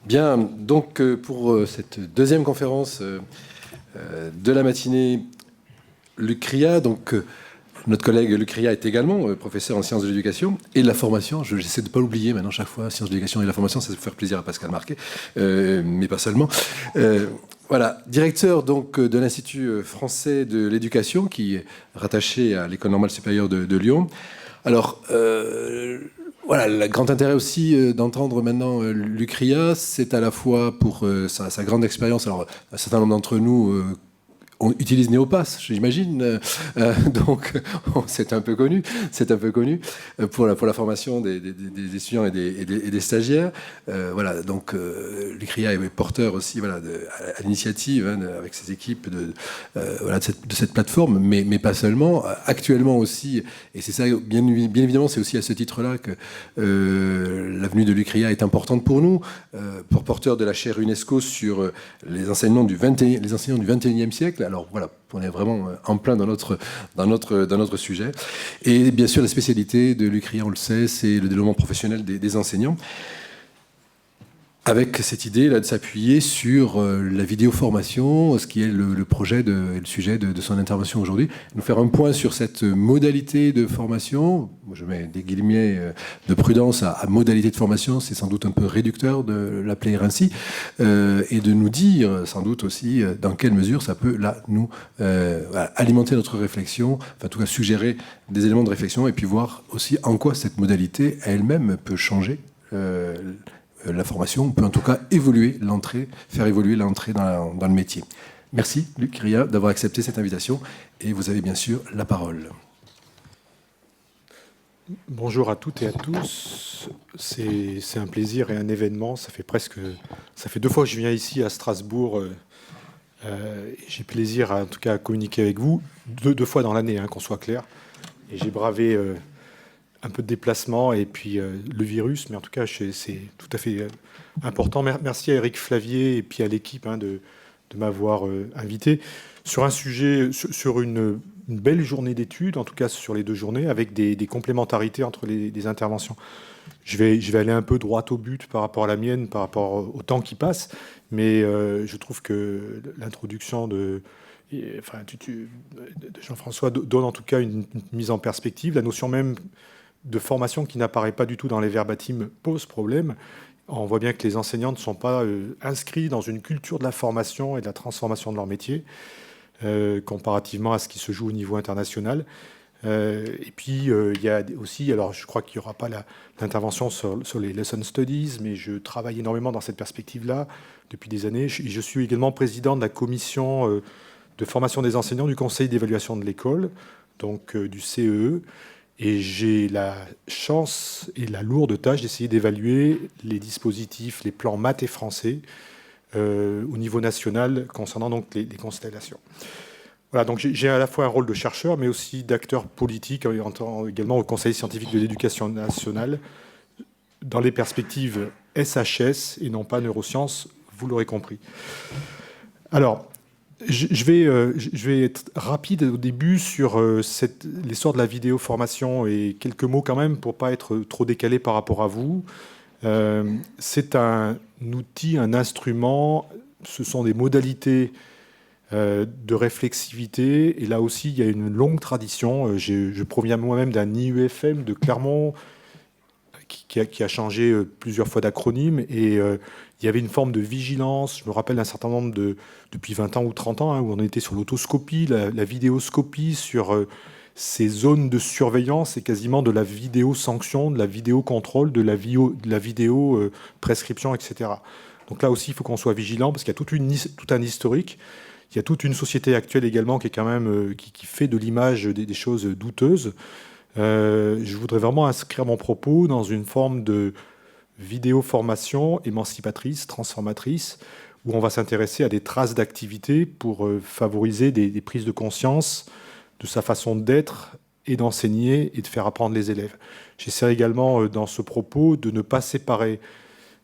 Bien, donc pour cette deuxième conférence de la matinée, Luc Kriya, notre collègue Luc Kriya est également professeur en sciences de l'éducation et de la formation. J'essaie de ne pas l'oublier maintenant chaque fois, sciences de l'éducation et de la formation, ça va faire plaisir à Pascal Marquet, mais pas seulement. Voilà, directeur donc de l'Institut français de l'éducation qui est rattaché à l'École normale supérieure de Lyon. Alors, voilà, le grand intérêt aussi d'entendre maintenant Luc Kriya, c'est à la fois pour sa grande expérience. Alors, un certain nombre d'entre nous on utilise Néopass, j'imagine. Donc, c'est un peu connu. C'est un peu connu pour la formation des étudiants et des stagiaires. Voilà. Donc, Luc Kriya est porteur aussi, voilà, à l'initiative avec ses équipes voilà, de cette plateforme, mais pas seulement. Actuellement aussi, et c'est ça, bien évidemment, c'est aussi à ce titre-là que l'avenue de Luc Kriya est importante pour nous, pour porteur de la chaire UNESCO sur les enseignants du 21e siècle. Alors voilà, on est vraiment en plein dans notre sujet. Et bien sûr, la spécialité de Luc Kriya, on le sait, c'est le développement professionnel des enseignants. Avec cette idée là de s'appuyer sur la vidéoformation, ce qui est le projet et le sujet de son intervention aujourd'hui. Nous faire un point sur cette modalité de formation. Je mets des guillemets de prudence à modalité de formation, c'est sans doute un peu réducteur de l'appeler ainsi, et de nous dire sans doute aussi dans quelle mesure ça peut là nous alimenter notre réflexion, enfin en tout cas suggérer des éléments de réflexion et puis voir aussi en quoi cette modalité elle-même peut changer la formation, peut en tout cas faire évoluer l'entrée dans le métier. Merci Luc Kriya d'avoir accepté cette invitation et vous avez bien sûr la parole. Bonjour à toutes et à tous. C'est un plaisir et un événement. Ça fait 2 fois que je viens ici à Strasbourg. J'ai plaisir en tout cas à communiquer avec vous. Deux fois dans l'année, qu'on soit clair. Et j'ai bravé un peu de déplacement et puis le virus, mais en tout cas, c'est tout à fait important. Merci à Eric Flavier et puis à l'équipe de m'avoir invité sur un sujet, sur une belle journée d'études, en tout cas sur les 2 journées, avec des complémentarités entre les interventions. Je vais aller un peu droit au but par rapport à la mienne, par rapport au temps qui passe, mais je trouve que l'introduction de Jean-François donne en tout cas une mise en perspective. La notion même de formation qui n'apparaît pas du tout dans les verbatims pose problème. On voit bien que les enseignants ne sont pas inscrits dans une culture de la formation et de la transformation de leur métier, comparativement à ce qui se joue au niveau international. Et puis, il y a aussi, alors je crois qu'il n'y aura pas l'intervention sur les lesson studies, mais je travaille énormément dans cette perspective-là depuis des années. Je suis également président de la commission de formation des enseignants du Conseil d'évaluation de l'école, donc du CEE. Et j'ai la chance et la lourde tâche d'essayer d'évaluer les dispositifs, les plans maths et français au niveau national concernant donc les constellations. Voilà, donc j'ai à la fois un rôle de chercheur, mais aussi d'acteur politique, également au Conseil scientifique de l'éducation nationale, dans les perspectives SHS et non pas neurosciences, vous l'aurez compris. Alors, je vais être rapide au début sur l'histoire de la vidéoformation et quelques mots quand même pour ne pas être trop décalé par rapport à vous. C'est un outil, un instrument, ce sont des modalités de réflexivité. Et là aussi, il y a une longue tradition. Je proviens moi-même d'un IUFM de Clermont qui a changé plusieurs fois d'acronyme et il y avait une forme de vigilance. Je me rappelle d'un certain nombre depuis 20 ans ou 30 ans, où on était sur l'autoscopie, la vidéoscopie, sur ces zones de surveillance et quasiment de la vidéo-sanction, de la vidéo-contrôle, de la vidéo-prescription, etc. Donc là aussi, il faut qu'on soit vigilant parce qu'il y a tout un historique. Il y a toute une société actuelle également qui est quand même qui fait de l'image des choses douteuses. Je voudrais vraiment inscrire mon propos dans une forme de vidéo-formation émancipatrice, transformatrice, où on va s'intéresser à des traces d'activité pour favoriser des prises de conscience de sa façon d'être et d'enseigner et de faire apprendre les élèves. J'essaie également dans ce propos de ne pas séparer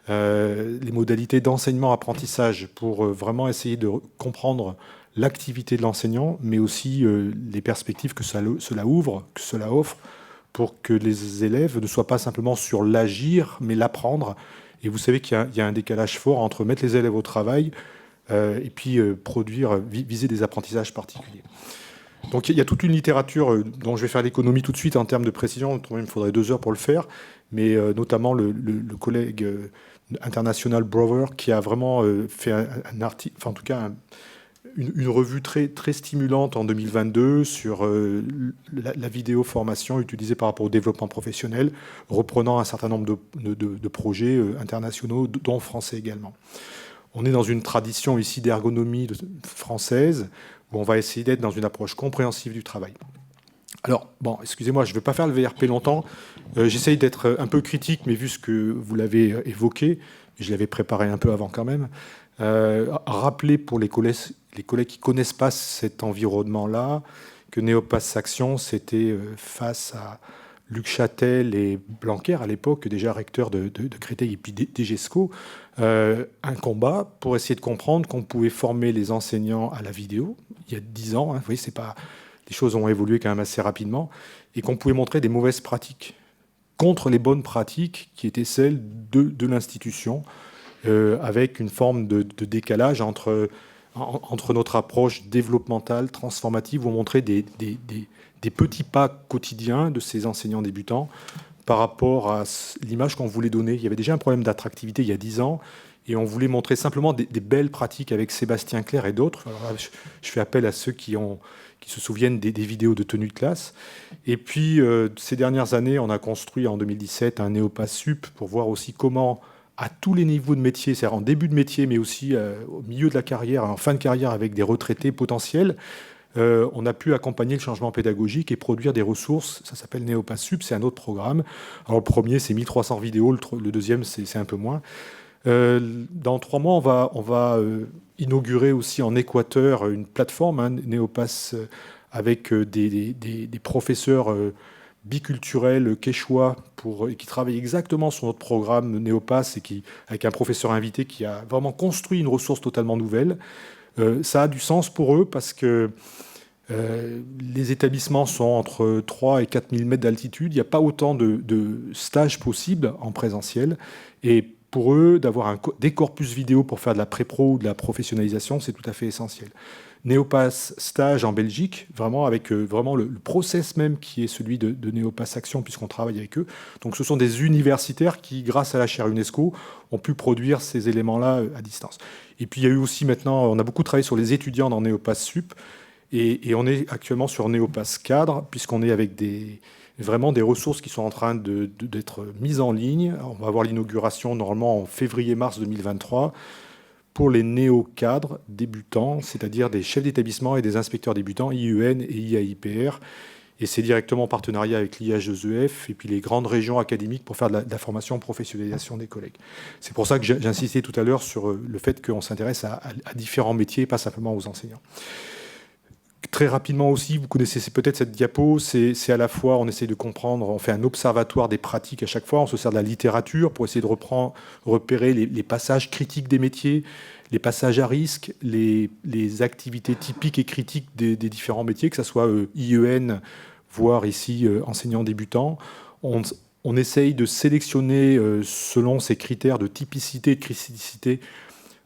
les modalités d'enseignement-apprentissage pour vraiment essayer de comprendre l'activité de l'enseignant, mais aussi les perspectives que cela ouvre, que cela offre, pour que les élèves ne soient pas simplement sur l'agir, mais l'apprendre, Et vous savez qu'il y a un décalage fort entre mettre les élèves au travail et puis viser des apprentissages particuliers. Donc il y a toute une littérature dont je vais faire l'économie tout de suite en termes de précision. Il me faudrait 2 heures pour le faire, mais notamment le collègue international Brower qui a vraiment fait un article, enfin en tout cas une revue très, très stimulante en 2022 sur la vidéo formation utilisée par rapport au développement professionnel, reprenant un certain nombre de projets internationaux, dont français également. On est dans une tradition ici d'ergonomie française, où on va essayer d'être dans une approche compréhensive du travail. Alors, bon, excusez-moi, je ne vais pas faire le VRP longtemps. J'essaye d'être un peu critique, mais vu ce que vous l'avez évoqué, je l'avais préparé un peu avant quand même, rappeler pour les collègues qui ne connaissent pas cet environnement-là, que Néopass Action, c'était face à Luc Châtel et Blanquer, à l'époque, déjà recteur de Créteil et puis d'EGESCO, un combat pour essayer de comprendre qu'on pouvait former les enseignants à la vidéo, il y a 10 ans, hein, vous voyez, c'est pas, les choses ont évolué quand même assez rapidement, et qu'on pouvait montrer des mauvaises pratiques contre les bonnes pratiques qui étaient celles de l'institution, avec une forme de décalage entre notre approche développementale, transformative, où on montrait des petits pas quotidiens de ces enseignants débutants par rapport à l'image qu'on voulait donner. Il y avait déjà un problème d'attractivité il y a 10 ans, et on voulait montrer simplement des belles pratiques avec Sébastien Clair et d'autres. Alors là, je fais appel à ceux qui se souviennent des vidéos de tenue de classe. Et puis, ces dernières années, on a construit en 2017 un Néopass Sup pour voir aussi comment, à tous les niveaux de métier, c'est-à-dire en début de métier, mais aussi au milieu de la carrière, en fin de carrière avec des retraités potentiels, on a pu accompagner le changement pédagogique et produire des ressources. Ça s'appelle Néopass Sup, c'est un autre programme. Alors le premier, c'est 1300 vidéos, le deuxième, c'est un peu moins. Dans 3 mois, on va inaugurer aussi en Équateur une plateforme, hein, Néopass, avec des professeurs biculturels quechua qui travaillent exactement sur notre programme Néopass et avec un professeur invité qui a vraiment construit une ressource totalement nouvelle. Ça a du sens pour eux parce que les établissements sont entre 3 et 4 000 mètres d'altitude. Il n'y a pas autant de stages possibles en présentiel. Et pour eux, d'avoir des corpus vidéo pour faire de la pré-pro ou de la professionnalisation, c'est tout à fait essentiel. Néopass Stage en Belgique, vraiment avec vraiment le process même qui est celui de Néopass Action, puisqu'on travaille avec eux. Donc ce sont des universitaires qui, grâce à la chaire UNESCO, ont pu produire ces éléments-là à distance. Et puis il y a eu aussi maintenant, on a beaucoup travaillé sur les étudiants dans Néopass Sup, et on est actuellement sur Néopass Cadre, puisqu'on est avec vraiment des ressources qui sont en train d'être mises en ligne. On va avoir l'inauguration normalement en février-mars 2023 pour les néo-cadres débutants, c'est-à-dire des chefs d'établissement et des inspecteurs débutants, IEN et IAIPR. Et c'est directement en partenariat avec l'IH2EF et puis les grandes régions académiques pour faire de la formation professionnalisation des collègues. C'est pour ça que j'insistais tout à l'heure sur le fait qu'on s'intéresse à différents métiers, pas simplement aux enseignants. Très rapidement aussi, vous connaissez peut-être cette diapo, c'est à la fois, on essaie de comprendre, on fait un observatoire des pratiques à chaque fois, on se sert de la littérature pour essayer de repérer les passages critiques des métiers, les passages à risque, les activités typiques et critiques des différents métiers, que ce soit IEN, voire ici enseignants débutants. On essaye de sélectionner selon ces critères de typicité et de criticité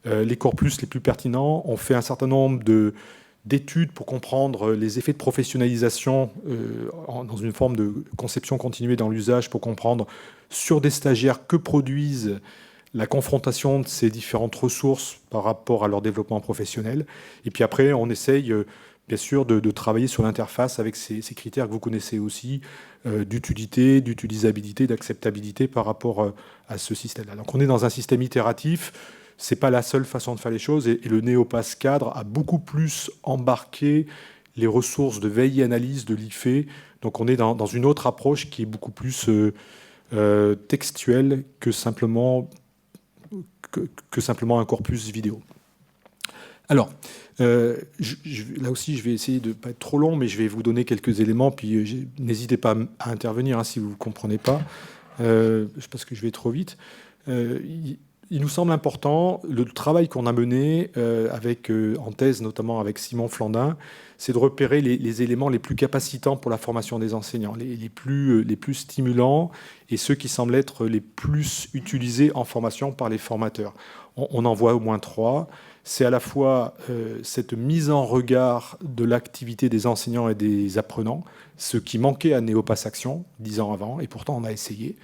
les corpus les plus pertinents. On fait un certain nombre d'études pour comprendre les effets de professionnalisation dans une forme de conception continuée dans l'usage, pour comprendre sur des stagiaires que produisent la confrontation de ces différentes ressources par rapport à leur développement professionnel. Et puis après, on essaye bien sûr de travailler sur l'interface avec ces critères que vous connaissez aussi, d'utilité, d'utilisabilité, d'acceptabilité par rapport à ce système-là. Donc on est dans un système itératif. C'est pas la seule façon de faire les choses, et le Néopass Cadre a beaucoup plus embarqué les ressources de veille et analyse de l'IFE. Donc on est dans une autre approche qui est beaucoup plus textuelle que simplement un corpus vidéo. Alors, là aussi, je vais essayer de ne pas être trop long, mais je vais vous donner quelques éléments, puis n'hésitez pas à intervenir si vous ne comprenez pas, parce que je vais trop vite. il nous semble important, le travail qu'on a mené en thèse, notamment avec Simon Flandin, c'est de repérer les éléments les plus capacitants pour la formation des enseignants, les plus stimulants et ceux qui semblent être les plus utilisés en formation par les formateurs. On en voit au moins 3. C'est à la fois cette mise en regard de l'activité des enseignants et des apprenants, ce qui manquait à Néopass Action 10 ans avant, et pourtant on a essayé.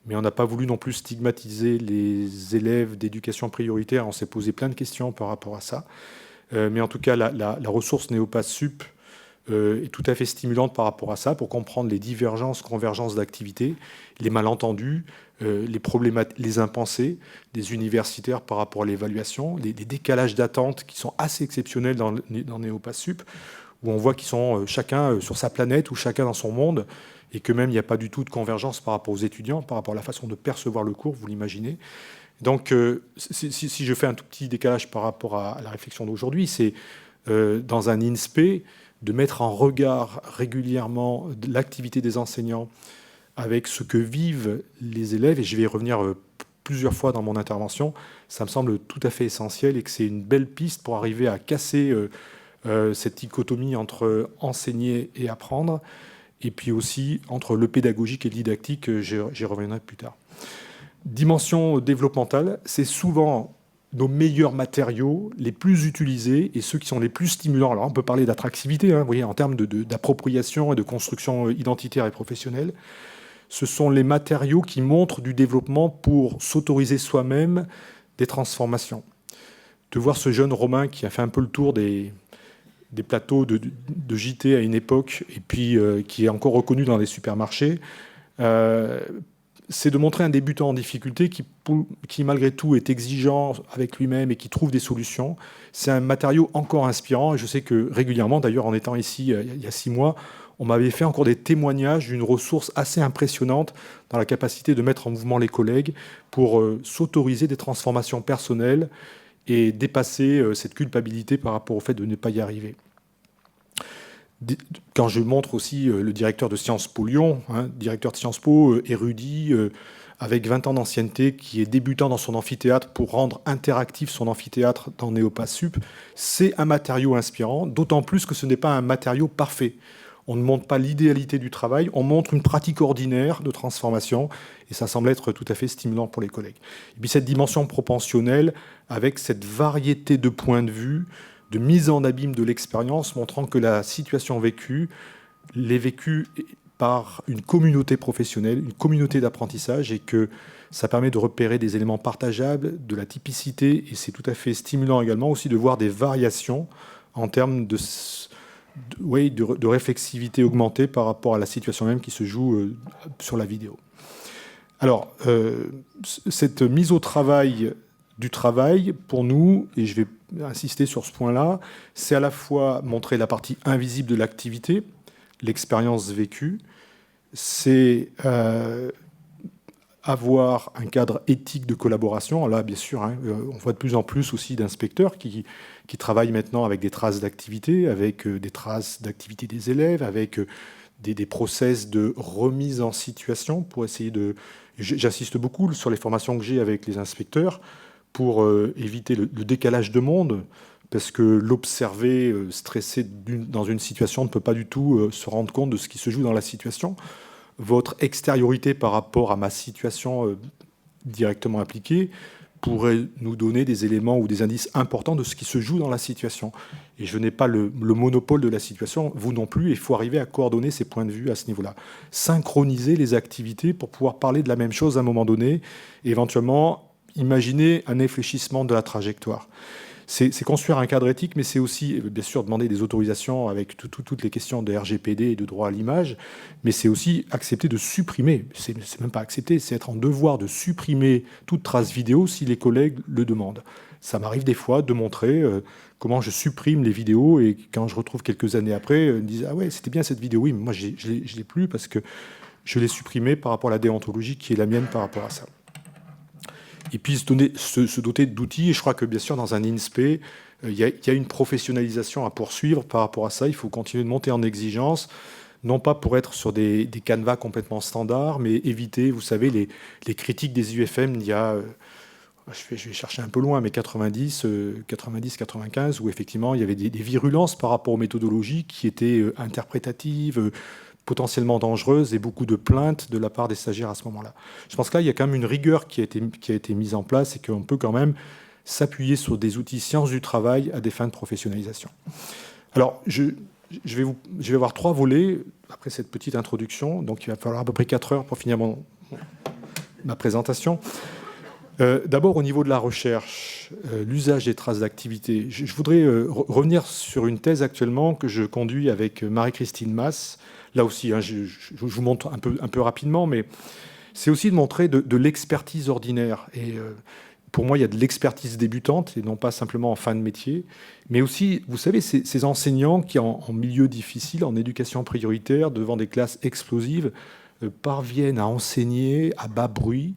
Mais on n'a pas voulu non plus stigmatiser les élèves d'éducation prioritaire. On s'est posé plein de questions par rapport à ça. Mais en tout cas, la ressource Néopass Sup est tout à fait stimulante par rapport à ça, pour comprendre les divergences, convergences d'activités, les malentendus, les impensés des universitaires par rapport à l'évaluation, les décalages d'attente qui sont assez exceptionnels dans Néopass Sup, où on voit qu'ils sont chacun sur sa planète ou chacun dans son monde, et que même il n'y a pas du tout de convergence par rapport aux étudiants, par rapport à la façon de percevoir le cours, vous l'imaginez. Donc, si je fais un tout petit décalage par rapport à la réflexion d'aujourd'hui, c'est dans un INSPE de mettre en regard régulièrement l'activité des enseignants avec ce que vivent les élèves, et je vais y revenir plusieurs fois dans mon intervention. Ça me semble tout à fait essentiel et que c'est une belle piste pour arriver à casser cette dichotomie entre enseigner et apprendre, et puis aussi entre le pédagogique et le didactique, j'y reviendrai plus tard. Dimension développementale, c'est souvent nos meilleurs matériaux, les plus utilisés et ceux qui sont les plus stimulants. Alors on peut parler d'attractivité, vous voyez, en termes d'appropriation et de construction identitaire et professionnelle. Ce sont les matériaux qui montrent du développement pour s'autoriser soi-même des transformations. De voir ce jeune Romain qui a fait un peu le tour des plateaux de JT à une époque, et puis qui est encore reconnu dans les supermarchés, c'est de montrer un débutant en difficulté qui malgré tout est exigeant avec lui-même et qui trouve des solutions. C'est un matériau encore inspirant, et je sais que régulièrement, d'ailleurs en étant ici il y a 6 mois, on m'avait fait encore des témoignages d'une ressource assez impressionnante dans la capacité de mettre en mouvement les collègues pour s'autoriser des transformations personnelles et dépasser cette culpabilité par rapport au fait de ne pas y arriver. Quand je montre aussi le directeur de Sciences Po Lyon, directeur de Sciences Po, érudit, avec 20 ans d'ancienneté, qui est débutant dans son amphithéâtre pour rendre interactif son amphithéâtre dans Néopass Sup, c'est un matériau inspirant, d'autant plus que ce n'est pas un matériau parfait. On ne montre pas l'idéalité du travail, on montre une pratique ordinaire de transformation, et ça semble être tout à fait stimulant pour les collègues. Et puis cette dimension propensionnelle, avec cette variété de points de vue, de mise en abîme de l'expérience, montrant que la situation vécue l'est vécue par une communauté professionnelle, une communauté d'apprentissage, et que ça permet de repérer des éléments partageables, de la typicité, et c'est tout à fait stimulant également aussi de voir des variations en termes de réflexivité augmentée par rapport à la situation même qui se joue sur la vidéo. Alors, cette mise au travail du travail, pour nous, et je vais insister sur ce point-là, c'est à la fois montrer la partie invisible de l'activité, l'expérience vécue, c'est avoir un cadre éthique de collaboration. Là, bien sûr, on voit de plus en plus aussi d'inspecteurs qui travaillent maintenant avec des traces d'activité, avec des traces d'activité des élèves, avec des process de remise en situation pour essayer de... J'insiste beaucoup sur les formations que j'ai avec les inspecteurs pour éviter le décalage de monde, parce que l'observer stressé dans une situation ne peut pas du tout se rendre compte de ce qui se joue dans la situation. Votre extériorité par rapport à ma situation directement appliquée pourrait nous donner des éléments ou des indices importants de ce qui se joue dans la situation. Et je n'ai pas le monopole de la situation, vous non plus, et il faut arriver à coordonner ces points de vue à ce niveau-là. Synchroniser les activités pour pouvoir parler de la même chose à un moment donné, et éventuellement imaginer un infléchissement de la trajectoire. C'est construire un cadre éthique, mais c'est aussi, bien sûr, demander des autorisations avec toutes les questions de RGPD et de droit à l'image, mais c'est aussi accepter de supprimer, c'est même pas accepter, c'est être en devoir de supprimer toute trace vidéo si les collègues le demandent. Ça m'arrive des fois de montrer comment je supprime les vidéos, et quand je retrouve quelques années après, ils me disent « Ah ouais, c'était bien cette vidéo, oui, mais moi je l'ai plus parce que je l'ai supprimée par rapport à la déontologie qui est la mienne par rapport à ça ». Et puis se doter d'outils. Et je crois que, bien sûr, dans un INSPE, il y a une professionnalisation à poursuivre par rapport à ça. Il faut continuer de monter en exigence, non pas pour être sur des canevas complètement standards, mais éviter, vous savez, les critiques des UFM d'il y a je vais chercher un peu loin, mais 90, 95, où effectivement il y avait des virulences par rapport aux méthodologies qui étaient interprétatives, potentiellement dangereuses, et beaucoup de plaintes de la part des stagiaires à ce moment-là. Je pense que là, il y a quand même une rigueur qui a été mise en place et qu'on peut quand même s'appuyer sur des outils sciences du travail à des fins de professionnalisation. Alors, je vais avoir 3 volets après cette petite introduction, donc il va falloir à peu près 4 heures pour finir ma présentation. D'abord, au niveau de la recherche, l'usage des traces d'activité. Je voudrais revenir sur une thèse actuellement que je conduis avec Marie-Christine Masse. Là aussi, hein, je vous montre un peu rapidement, mais c'est aussi de montrer de l'expertise ordinaire. Et pour moi, il y a de l'expertise débutante, et non pas simplement en fin de métier. Mais aussi, vous savez, ces enseignants qui, en milieu difficile, en éducation prioritaire, devant des classes explosives, parviennent à enseigner à bas bruit,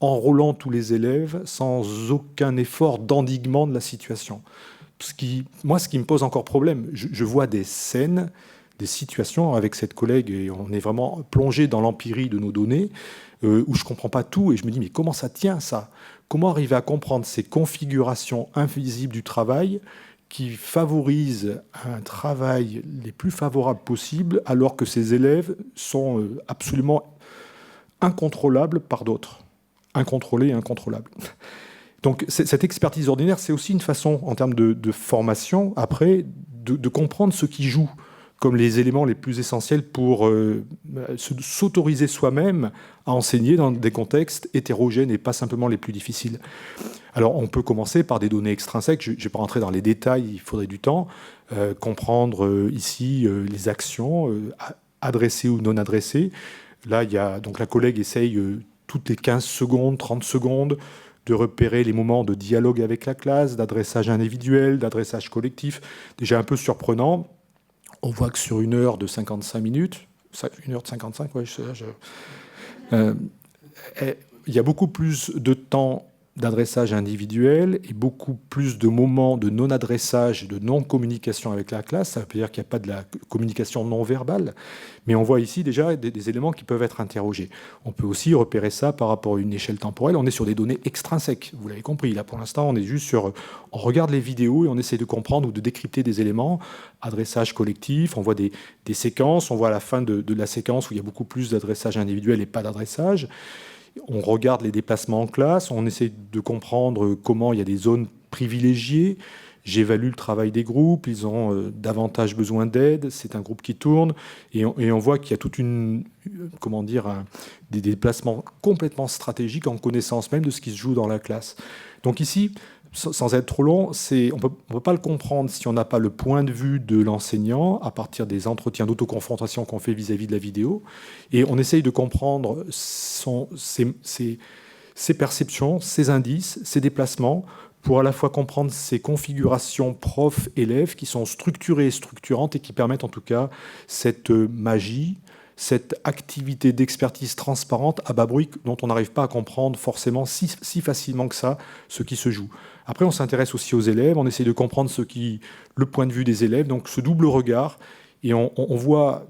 enrôlant tous les élèves sans aucun effort d'endiguement de la situation. Ce qui me pose encore problème, je vois des scènes, des situations avec cette collègue, et on est vraiment plongé dans l'empirie de nos données, où je ne comprends pas tout, et je me dis, mais comment ça tient, ça? Comment arriver à comprendre ces configurations invisibles du travail qui favorisent un travail les plus favorables possibles, alors que ces élèves sont absolument incontrôlables par d'autres? Incontrôlé et incontrôlable. Donc cette expertise ordinaire, c'est aussi une façon, en termes de formation, après, de comprendre ce qui joue comme les éléments les plus essentiels pour s'autoriser soi-même à enseigner dans des contextes hétérogènes et pas simplement les plus difficiles. Alors on peut commencer par des données extrinsèques, je ne vais pas rentrer dans les détails, il faudrait du temps, comprendre ici les actions adressées ou non adressées. Là, donc la collègue essaye toutes les 15 secondes, 30 secondes, de repérer les moments de dialogue avec la classe, d'adressage individuel, d'adressage collectif. Déjà un peu surprenant. On voit que sur 1 heure de 55 minutes, 1 heure de 55, ouais, il y a beaucoup plus de temps d'adressage individuel et beaucoup plus de moments de non-adressage, de non-communication avec la classe. Ça veut dire qu'il n'y a pas de la communication non-verbale, mais on voit ici déjà des éléments qui peuvent être interrogés. On peut aussi repérer ça par rapport à une échelle temporelle. On est sur des données extrinsèques, vous l'avez compris. Là, pour l'instant, on est juste sur... On regarde les vidéos et on essaie de comprendre ou de décrypter des éléments. Adressage collectif, on voit des séquences, on voit à la fin de la séquence où il y a beaucoup plus d'adressage individuel et pas d'adressage. On regarde les déplacements en classe, on essaie de comprendre comment il y a des zones privilégiées. J'évalue le travail des groupes, ils ont davantage besoin d'aide, c'est un groupe qui tourne, et on voit qu'il y a toute des déplacements complètement stratégiques en connaissance même de ce qui se joue dans la classe. Donc ici, sans être trop long, on ne peut pas le comprendre si on n'a pas le point de vue de l'enseignant à partir des entretiens d'autoconfrontation qu'on fait vis-à-vis de la vidéo. Et on essaye de comprendre ses perceptions, ses indices, ses déplacements, pour à la fois comprendre ces configurations prof-élève qui sont structurées et structurantes et qui permettent en tout cas cette magie, cette activité d'expertise transparente à bas bruit dont on n'arrive pas à comprendre forcément si facilement que ça ce qui se joue. Après, on s'intéresse aussi aux élèves, on essaie de comprendre le point de vue des élèves, donc ce double regard, et on voit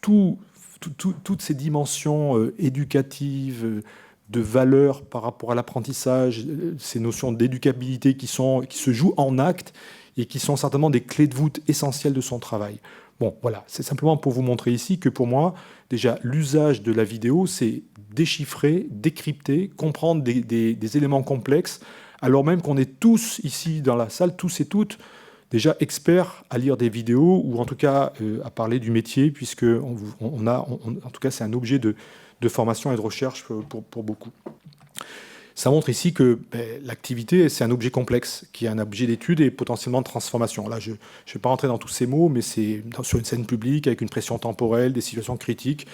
toutes ces dimensions éducatives, de valeur par rapport à l'apprentissage, ces notions d'éducabilité qui se jouent en acte et qui sont certainement des clés de voûte essentielles de son travail. Bon, voilà, c'est simplement pour vous montrer ici que pour moi, déjà, l'usage de la vidéo, c'est déchiffrer, décrypter, comprendre des éléments complexes, alors même qu'on est tous ici dans la salle, tous et toutes, déjà experts à lire des vidéos, ou en tout cas à parler du métier, puisque en tout cas, c'est un objet de formation et de recherche pour beaucoup. Ça montre ici que l'activité, c'est un objet complexe, qui est un objet d'étude et potentiellement de transformation. Là, je ne vais pas rentrer dans tous ces mots, mais c'est sur une scène publique, avec une pression temporelle, des situations critiques.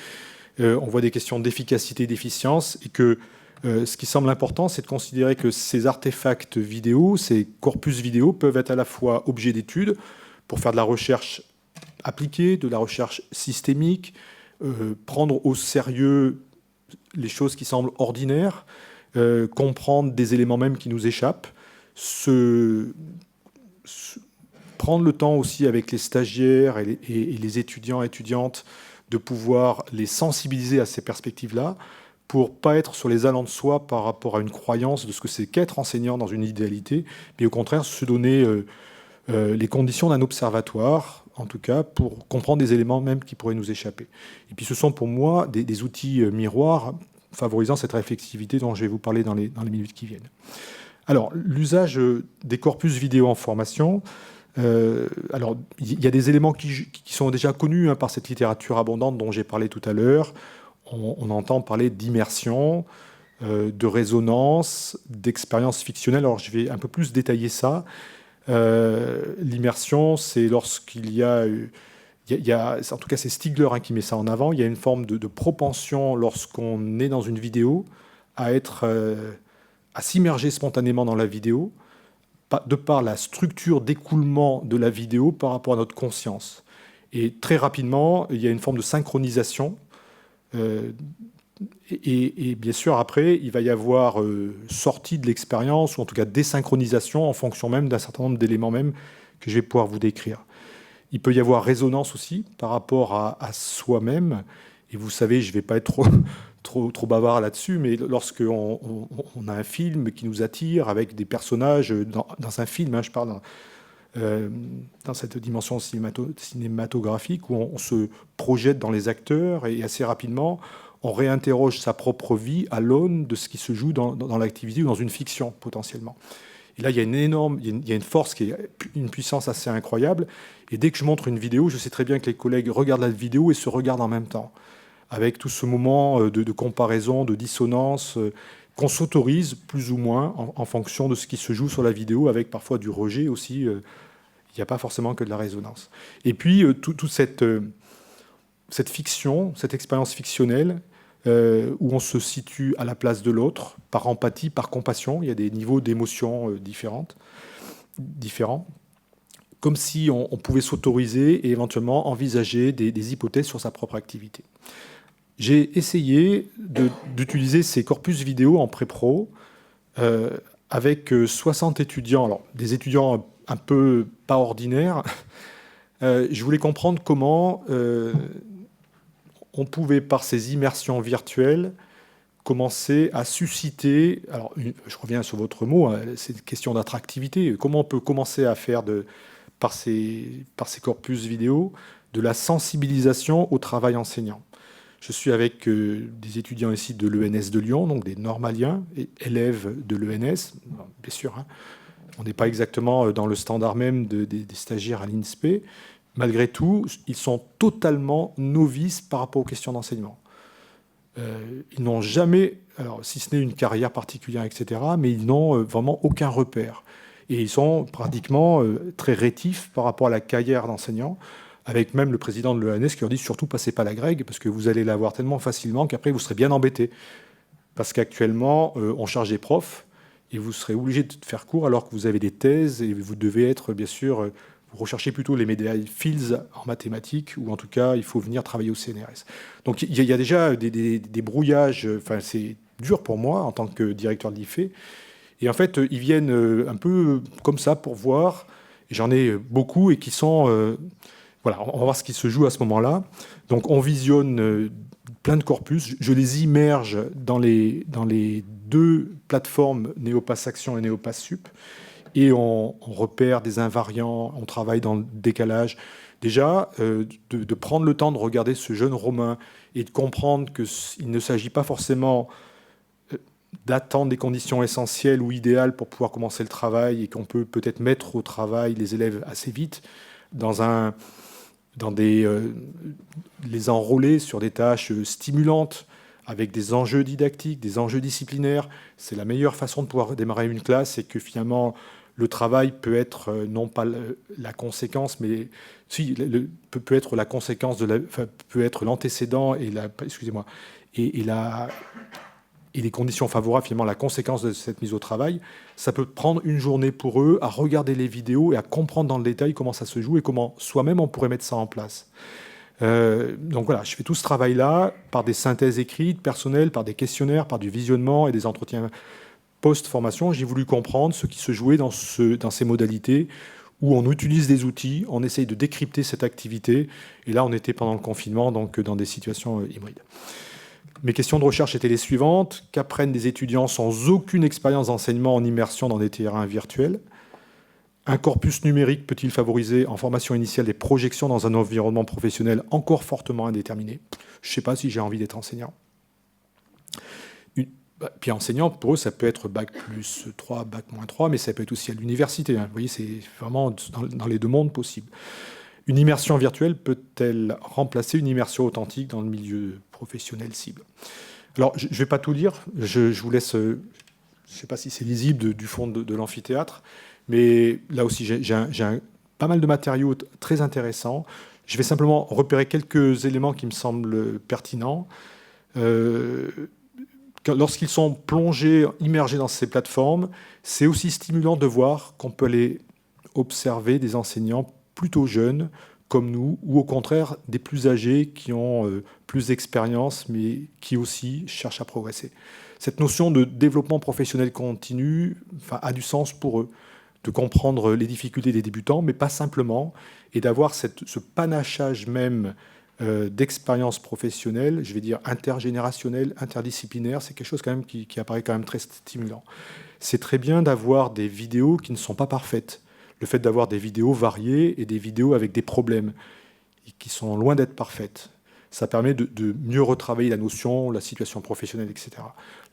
On voit des questions d'efficacité et d'efficience, et que ce qui semble important, c'est de considérer que ces artefacts vidéo, ces corpus vidéo, peuvent être à la fois objets d'étude, pour faire de la recherche appliquée, de la recherche systémique, prendre au sérieux les choses qui semblent ordinaires, comprendre des éléments même qui nous échappent, prendre le temps aussi avec les stagiaires et les étudiants et étudiantes de pouvoir les sensibiliser à ces perspectives-là pour pas être sur les allants de soi par rapport à une croyance de ce que c'est qu'être enseignant dans une idéalité, mais au contraire se donner les conditions d'un observatoire, en tout cas, pour comprendre des éléments même qui pourraient nous échapper. Et puis ce sont pour moi des outils miroirs favorisant cette réflexivité dont je vais vous parler dans les minutes qui viennent. Alors, l'usage des corpus vidéo en formation, alors il y a des éléments qui sont déjà connus par cette littérature abondante dont j'ai parlé tout à l'heure. On entend parler d'immersion, de résonance, d'expérience fictionnelle. Alors je vais un peu plus détailler ça. L'immersion, c'est lorsqu'il y a, en tout cas c'est Stigler qui met ça en avant, il y a une forme de propension lorsqu'on est dans une vidéo à s'immerger spontanément dans la vidéo, de par la structure d'écoulement de la vidéo par rapport à notre conscience. Et très rapidement, il y a une forme de synchronisation. Et bien sûr, après, il va y avoir sortie de l'expérience, ou en tout cas désynchronisation, en fonction même d'un certain nombre d'éléments même que je vais pouvoir vous décrire. Il peut y avoir résonance aussi par rapport à soi-même. Et vous savez, je ne vais pas être trop bavard là-dessus, mais lorsqu'on a un film qui nous attire avec des personnages, dans un film, je parle dans cette dimension cinématographique, où on se projette dans les acteurs et assez rapidement, on réinterroge sa propre vie à l'aune de ce qui se joue dans l'activité ou dans une fiction, potentiellement. Et là, il y a une force, une puissance assez incroyable. Et dès que je montre une vidéo, je sais très bien que les collègues regardent la vidéo et se regardent en même temps, avec tout ce moment de comparaison, de dissonance, qu'on s'autorise plus ou moins en fonction de ce qui se joue sur la vidéo, avec parfois du rejet aussi. Il n'y a pas forcément que de la résonance. Et puis, toute cette fiction, cette expérience fictionnelle, où on se situe à la place de l'autre, par empathie, par compassion. Il y a des niveaux d'émotions différents, comme si on pouvait s'autoriser et éventuellement envisager des hypothèses sur sa propre activité. J'ai essayé d'utiliser ces corpus vidéo en pré-pro avec 60 étudiants, alors des étudiants un peu pas ordinaires. Je voulais comprendre comment on pouvait, par ces immersions virtuelles, commencer à susciter, alors je reviens sur votre mot, c'est une question d'attractivité, comment on peut commencer à faire par ces corpus vidéo de la sensibilisation au travail enseignant. Je suis avec des étudiants ici de l'ENS de Lyon, donc des normaliens, élèves de l'ENS, bien sûr, on n'est pas exactement dans le standard même des stagiaires à l'INSPE. Malgré tout, ils sont totalement novices par rapport aux questions d'enseignement. Ils n'ont jamais, alors si ce n'est une carrière particulière, etc., mais ils n'ont vraiment aucun repère. Et ils sont pratiquement très rétifs par rapport à la carrière d'enseignant, avec même le président de l'ENS qui leur dit surtout passez pas la grègue, parce que vous allez l'avoir tellement facilement qu'après vous serez bien embêtés. Parce qu'actuellement, on charge des profs, et vous serez obligé de faire cours alors que vous avez des thèses, et vous devez être, bien sûr... Vous recherchez plutôt les médailles Fields en mathématiques, ou en tout cas, il faut venir travailler au CNRS. Donc il y a déjà des brouillages, enfin c'est dur pour moi en tant que directeur de l'IFE. Et en fait, ils viennent un peu comme ça pour voir, et j'en ai beaucoup, et qui sont... voilà, on va voir ce qui se joue à ce moment-là. Donc on visionne plein de corpus, je les immerge dans les deux plateformes Néopass Action et Néopass Sup, et on repère des invariants, on travaille dans le décalage. Déjà, de prendre le temps de regarder ce jeune Romain et de comprendre qu'il ne s'agit pas forcément d'attendre des conditions essentielles ou idéales pour pouvoir commencer le travail, et qu'on peut peut-être mettre au travail les élèves assez vite, les enrôler sur des tâches stimulantes, avec des enjeux didactiques, des enjeux disciplinaires. C'est la meilleure façon de pouvoir démarrer une classe, et que finalement... Le travail peut être non pas la conséquence, mais si peut être la conséquence peut être l'antécédent et les conditions favorables, finalement la conséquence de cette mise au travail. Ça peut prendre une journée pour eux à regarder les vidéos et à comprendre dans le détail comment ça se joue et comment soi-même on pourrait mettre ça en place. Donc voilà, je fais tout ce travail-là par des synthèses écrites, personnelles, par des questionnaires, par du visionnement et des entretiens post-formation. J'ai voulu comprendre ce qui se jouait dans ces modalités où on utilise des outils, on essaye de décrypter cette activité. Et là, on était pendant le confinement, donc dans des situations hybrides. Mes questions de recherche étaient les suivantes. Qu'apprennent des étudiants sans aucune expérience d'enseignement en immersion dans des terrains virtuels? Un corpus numérique peut-il favoriser en formation initiale des projections dans un environnement professionnel encore fortement indéterminé? Je ne sais pas si j'ai envie d'être enseignant. Puis enseignant, pour eux, ça peut être bac+3, bac-3, mais ça peut être aussi à l'université. Vous voyez, c'est vraiment dans les deux mondes possibles. Une immersion virtuelle peut-elle remplacer une immersion authentique dans le milieu professionnel cible? Alors, je ne vais pas tout lire. Je vous laisse... je ne sais pas si c'est lisible du fond de l'amphithéâtre, mais là aussi, j'ai pas mal de matériaux très intéressants. Je vais simplement repérer quelques éléments qui me semblent pertinents. Lorsqu'ils sont plongés, immergés dans ces plateformes, c'est aussi stimulant de voir qu'on peut aller observer des enseignants plutôt jeunes, comme nous, ou au contraire des plus âgés qui ont plus d'expérience, mais qui aussi cherchent à progresser. Cette notion de développement professionnel continu a du sens pour eux, de comprendre les difficultés des débutants, mais pas simplement, et d'avoir ce panachage même d'expérience professionnelle, je vais dire intergénérationnelle, interdisciplinaire, c'est quelque chose quand même qui apparaît quand même très stimulant. C'est très bien d'avoir des vidéos qui ne sont pas parfaites. Le fait d'avoir des vidéos variées et des vidéos avec des problèmes qui sont loin d'être parfaites. Ça permet de mieux retravailler la notion, la situation professionnelle, etc.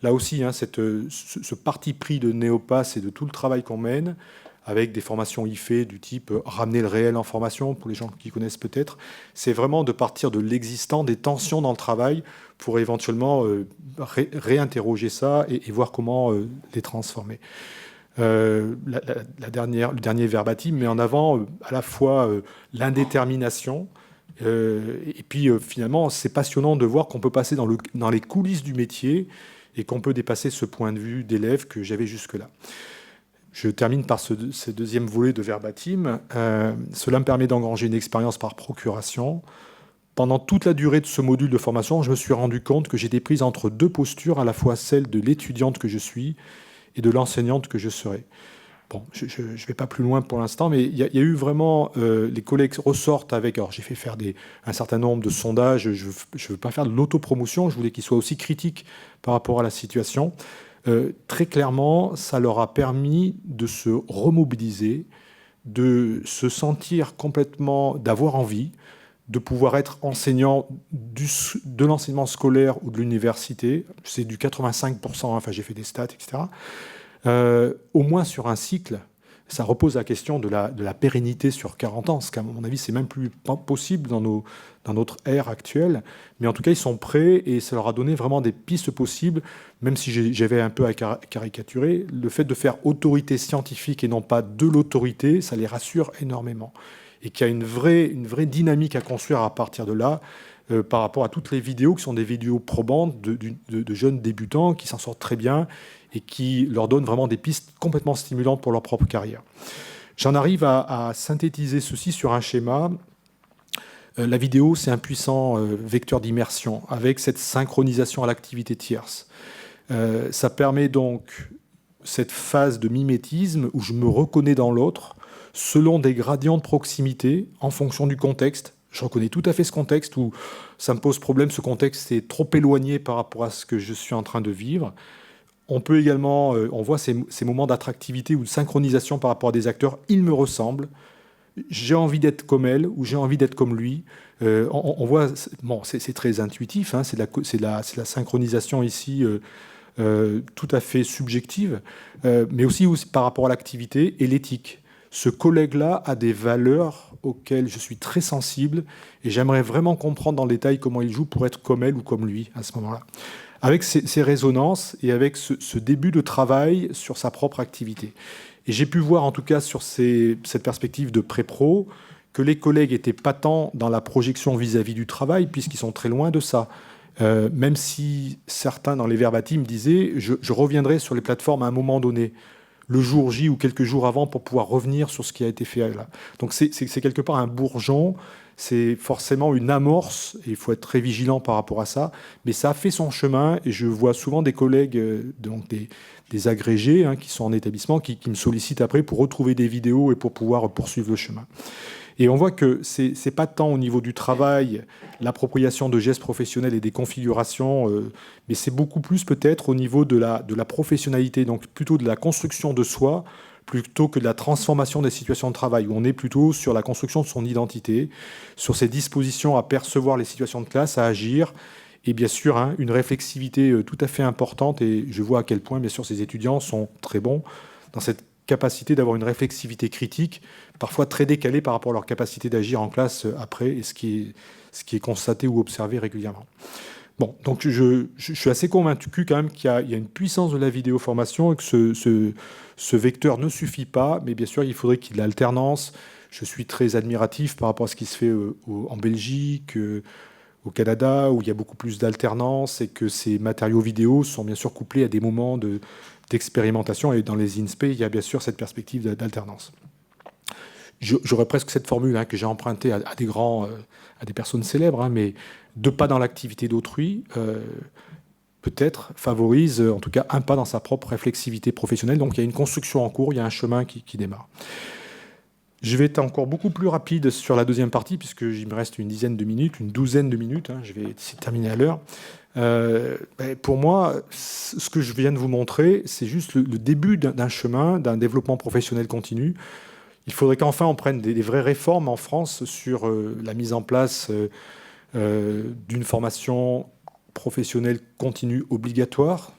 Là aussi, ce parti pris de Néopass et de tout le travail qu'on mène, avec des formations IFE du type ramener le réel en formation, pour les gens qui connaissent peut-être, c'est vraiment de partir de l'existant, des tensions dans le travail, pour éventuellement réinterroger ça et voir comment les transformer. Le dernier verbatim met en avant à la fois l'indétermination, et puis finalement, c'est passionnant de voir qu'on peut passer dans les coulisses du métier et qu'on peut dépasser ce point de vue d'élève que j'avais jusque-là. Je termine par ce deuxième volet de verbatim. Cela me permet d'engranger une expérience par procuration. Pendant toute la durée de ce module de formation, je me suis rendu compte que j'étais prise entre deux postures, à la fois celle de l'étudiante que je suis et de l'enseignante que je serai. Bon, je ne vais pas plus loin pour l'instant, mais il y a eu vraiment... les collègues ressortent avec... Alors, j'ai fait faire un certain nombre de sondages. Je ne veux pas faire de l'autopromotion. Je voulais qu'ils soient aussi critiques par rapport à la situation. Très clairement, ça leur a permis de se remobiliser, de se sentir complètement, d'avoir envie, de pouvoir être enseignant de l'enseignement scolaire ou de l'université. C'est du 85%, enfin j'ai fait des stats, etc. Au moins sur un cycle, ça repose la question de la pérennité sur 40 ans, ce qu'à mon avis, c'est même plus possible dans notre ère actuelle. Mais en tout cas, ils sont prêts et ça leur a donné vraiment des pistes possibles, même si j'avais un peu à caricaturer. Le fait de faire autorité scientifique et non pas de l'autorité, ça les rassure énormément. Et qu'il y a une vraie dynamique à construire à partir de là, par rapport à toutes les vidéos qui sont des vidéos probantes de jeunes débutants qui s'en sortent très bien et qui leur donnent vraiment des pistes complètement stimulantes pour leur propre carrière. J'en arrive à synthétiser ceci sur un schéma. La vidéo, c'est un puissant vecteur d'immersion avec cette synchronisation à l'activité tierce. Ça permet donc cette phase de mimétisme où je me reconnais dans l'autre selon des gradients de proximité en fonction du contexte. Je reconnais tout à fait ce contexte où ça me pose problème, ce contexte est trop éloigné par rapport à ce que je suis en train de vivre. On peut également, on voit ces moments d'attractivité ou de synchronisation par rapport à des acteurs, ils me ressemblent, j'ai envie d'être comme elle ou j'ai envie d'être comme lui. On voit, bon, c'est très intuitif, hein, c'est la synchronisation ici tout à fait subjective, mais aussi par rapport à l'activité et l'éthique. Ce collègue-là a des valeurs auxquelles je suis très sensible et j'aimerais vraiment comprendre dans le détail comment il joue pour être comme elle ou comme lui à ce moment-là. Avec ces résonances et avec ce début de travail sur sa propre activité. Et j'ai pu voir en tout cas sur cette perspective de pré-pro que les collègues étaient pas tant dans la projection vis-à-vis du travail puisqu'ils sont très loin de ça. Même si certains dans les verbatims disaient je reviendrai sur les plateformes à un moment donné, le jour J ou quelques jours avant pour pouvoir revenir sur ce qui a été fait là. Donc c'est quelque part un bourgeon, c'est forcément une amorce, et il faut être très vigilant par rapport à ça, mais ça a fait son chemin, et je vois souvent des collègues, donc des agrégés qui sont en établissement, qui me sollicitent après pour retrouver des vidéos et pour pouvoir poursuivre le chemin. Et on voit que c'est pas tant au niveau du travail, l'appropriation de gestes professionnels et des configurations, mais c'est beaucoup plus peut-être au niveau de la professionnalité, donc plutôt de la construction de soi, plutôt que de la transformation des situations de travail, où on est plutôt sur la construction de son identité, sur ses dispositions à percevoir les situations de classe, à agir, et bien sûr une réflexivité tout à fait importante, et je vois à quel point bien sûr ces étudiants sont très bons dans cette capacité d'avoir une réflexivité critique, parfois très décalée par rapport à leur capacité d'agir en classe après, et ce qui est constaté ou observé régulièrement. Bon, donc je suis assez convaincu quand même qu'il y a une puissance de la vidéoformation et que ce vecteur ne suffit pas, mais bien sûr, il faudrait qu'il y ait de l'alternance. Je suis très admiratif par rapport à ce qui se fait en Belgique, au Canada, où il y a beaucoup plus d'alternance et que ces matériaux vidéo sont bien sûr couplés à des moments d'expérimentation. Et dans les INSPE, il y a bien sûr cette perspective d'alternance. J'aurais presque cette formule que j'ai empruntée à des personnes célèbres, mais deux pas dans l'activité d'autrui, peut-être favorise en tout cas un pas dans sa propre réflexivité professionnelle. Donc il y a une construction en cours, il y a un chemin qui démarre. Je vais être encore beaucoup plus rapide sur la deuxième partie, puisqu'il me reste une douzaine de minutes, je vais essayer de terminer à l'heure. Pour moi, ce que je viens de vous montrer, c'est juste le début d'un chemin, d'un développement professionnel continu. Il faudrait qu'enfin on prenne des vraies réformes en France sur la mise en place d'une formation professionnelle continue obligatoire,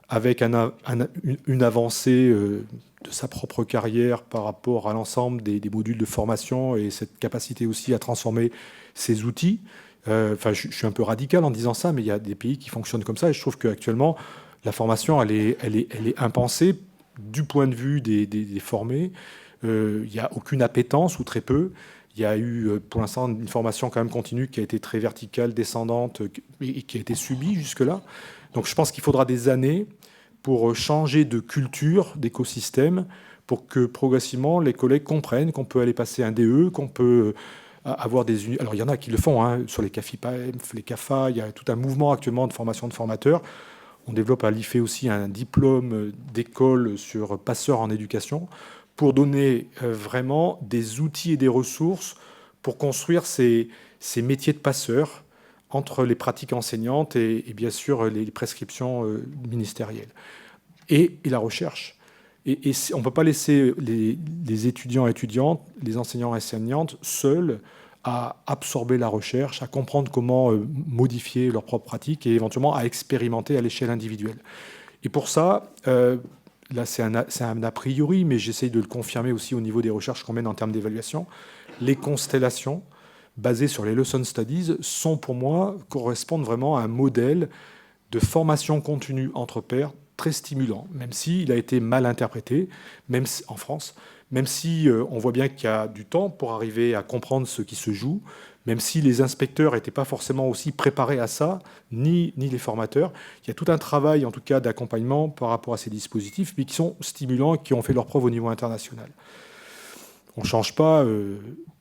avec une avancée de sa propre carrière par rapport à l'ensemble des modules de formation et cette capacité aussi à transformer ses outils. Je suis un peu radical en disant ça, mais il y a des pays qui fonctionnent comme ça, et je trouve qu'actuellement, la formation, elle est impensée du point de vue des formés. Il n'y a aucune appétence, ou très peu. Il y a eu, pour l'instant, une formation quand même continue qui a été très verticale, descendante, et qui a été subie jusque-là. Donc je pense qu'il faudra des années pour changer de culture, d'écosystème, pour que progressivement les collègues comprennent qu'on peut aller passer un DE, qu'on peut avoir des... Alors il y en a qui le font, sur les CAFIPAEMF, les CAFA, il y a tout un mouvement actuellement de formation de formateurs. On développe à l'IFE aussi un diplôme d'école sur passeur en éducation, pour donner vraiment des outils et des ressources pour construire ces métiers de passeurs entre les pratiques enseignantes et bien sûr les prescriptions ministérielles. Et la recherche. Et on ne peut pas laisser les étudiants et étudiantes, les enseignants et enseignantes seuls à absorber la recherche, à comprendre comment modifier leurs propres pratiques et éventuellement à expérimenter à l'échelle individuelle. Et pour ça... là, c'est un a priori, mais j'essaye de le confirmer aussi au niveau des recherches qu'on mène en termes d'évaluation. Les constellations basées sur les Lesson Studies sont, pour moi, correspondent vraiment à un modèle de formation continue entre pairs très stimulant, même s'il a été mal interprété, même en France, même si on voit bien qu'il y a du temps pour arriver à comprendre ce qui se joue, même si les inspecteurs n'étaient pas forcément aussi préparés à ça, ni les formateurs. Il y a tout un travail, en tout cas, d'accompagnement par rapport à ces dispositifs, mais qui sont stimulants et qui ont fait leur preuve au niveau international. On ne change pas de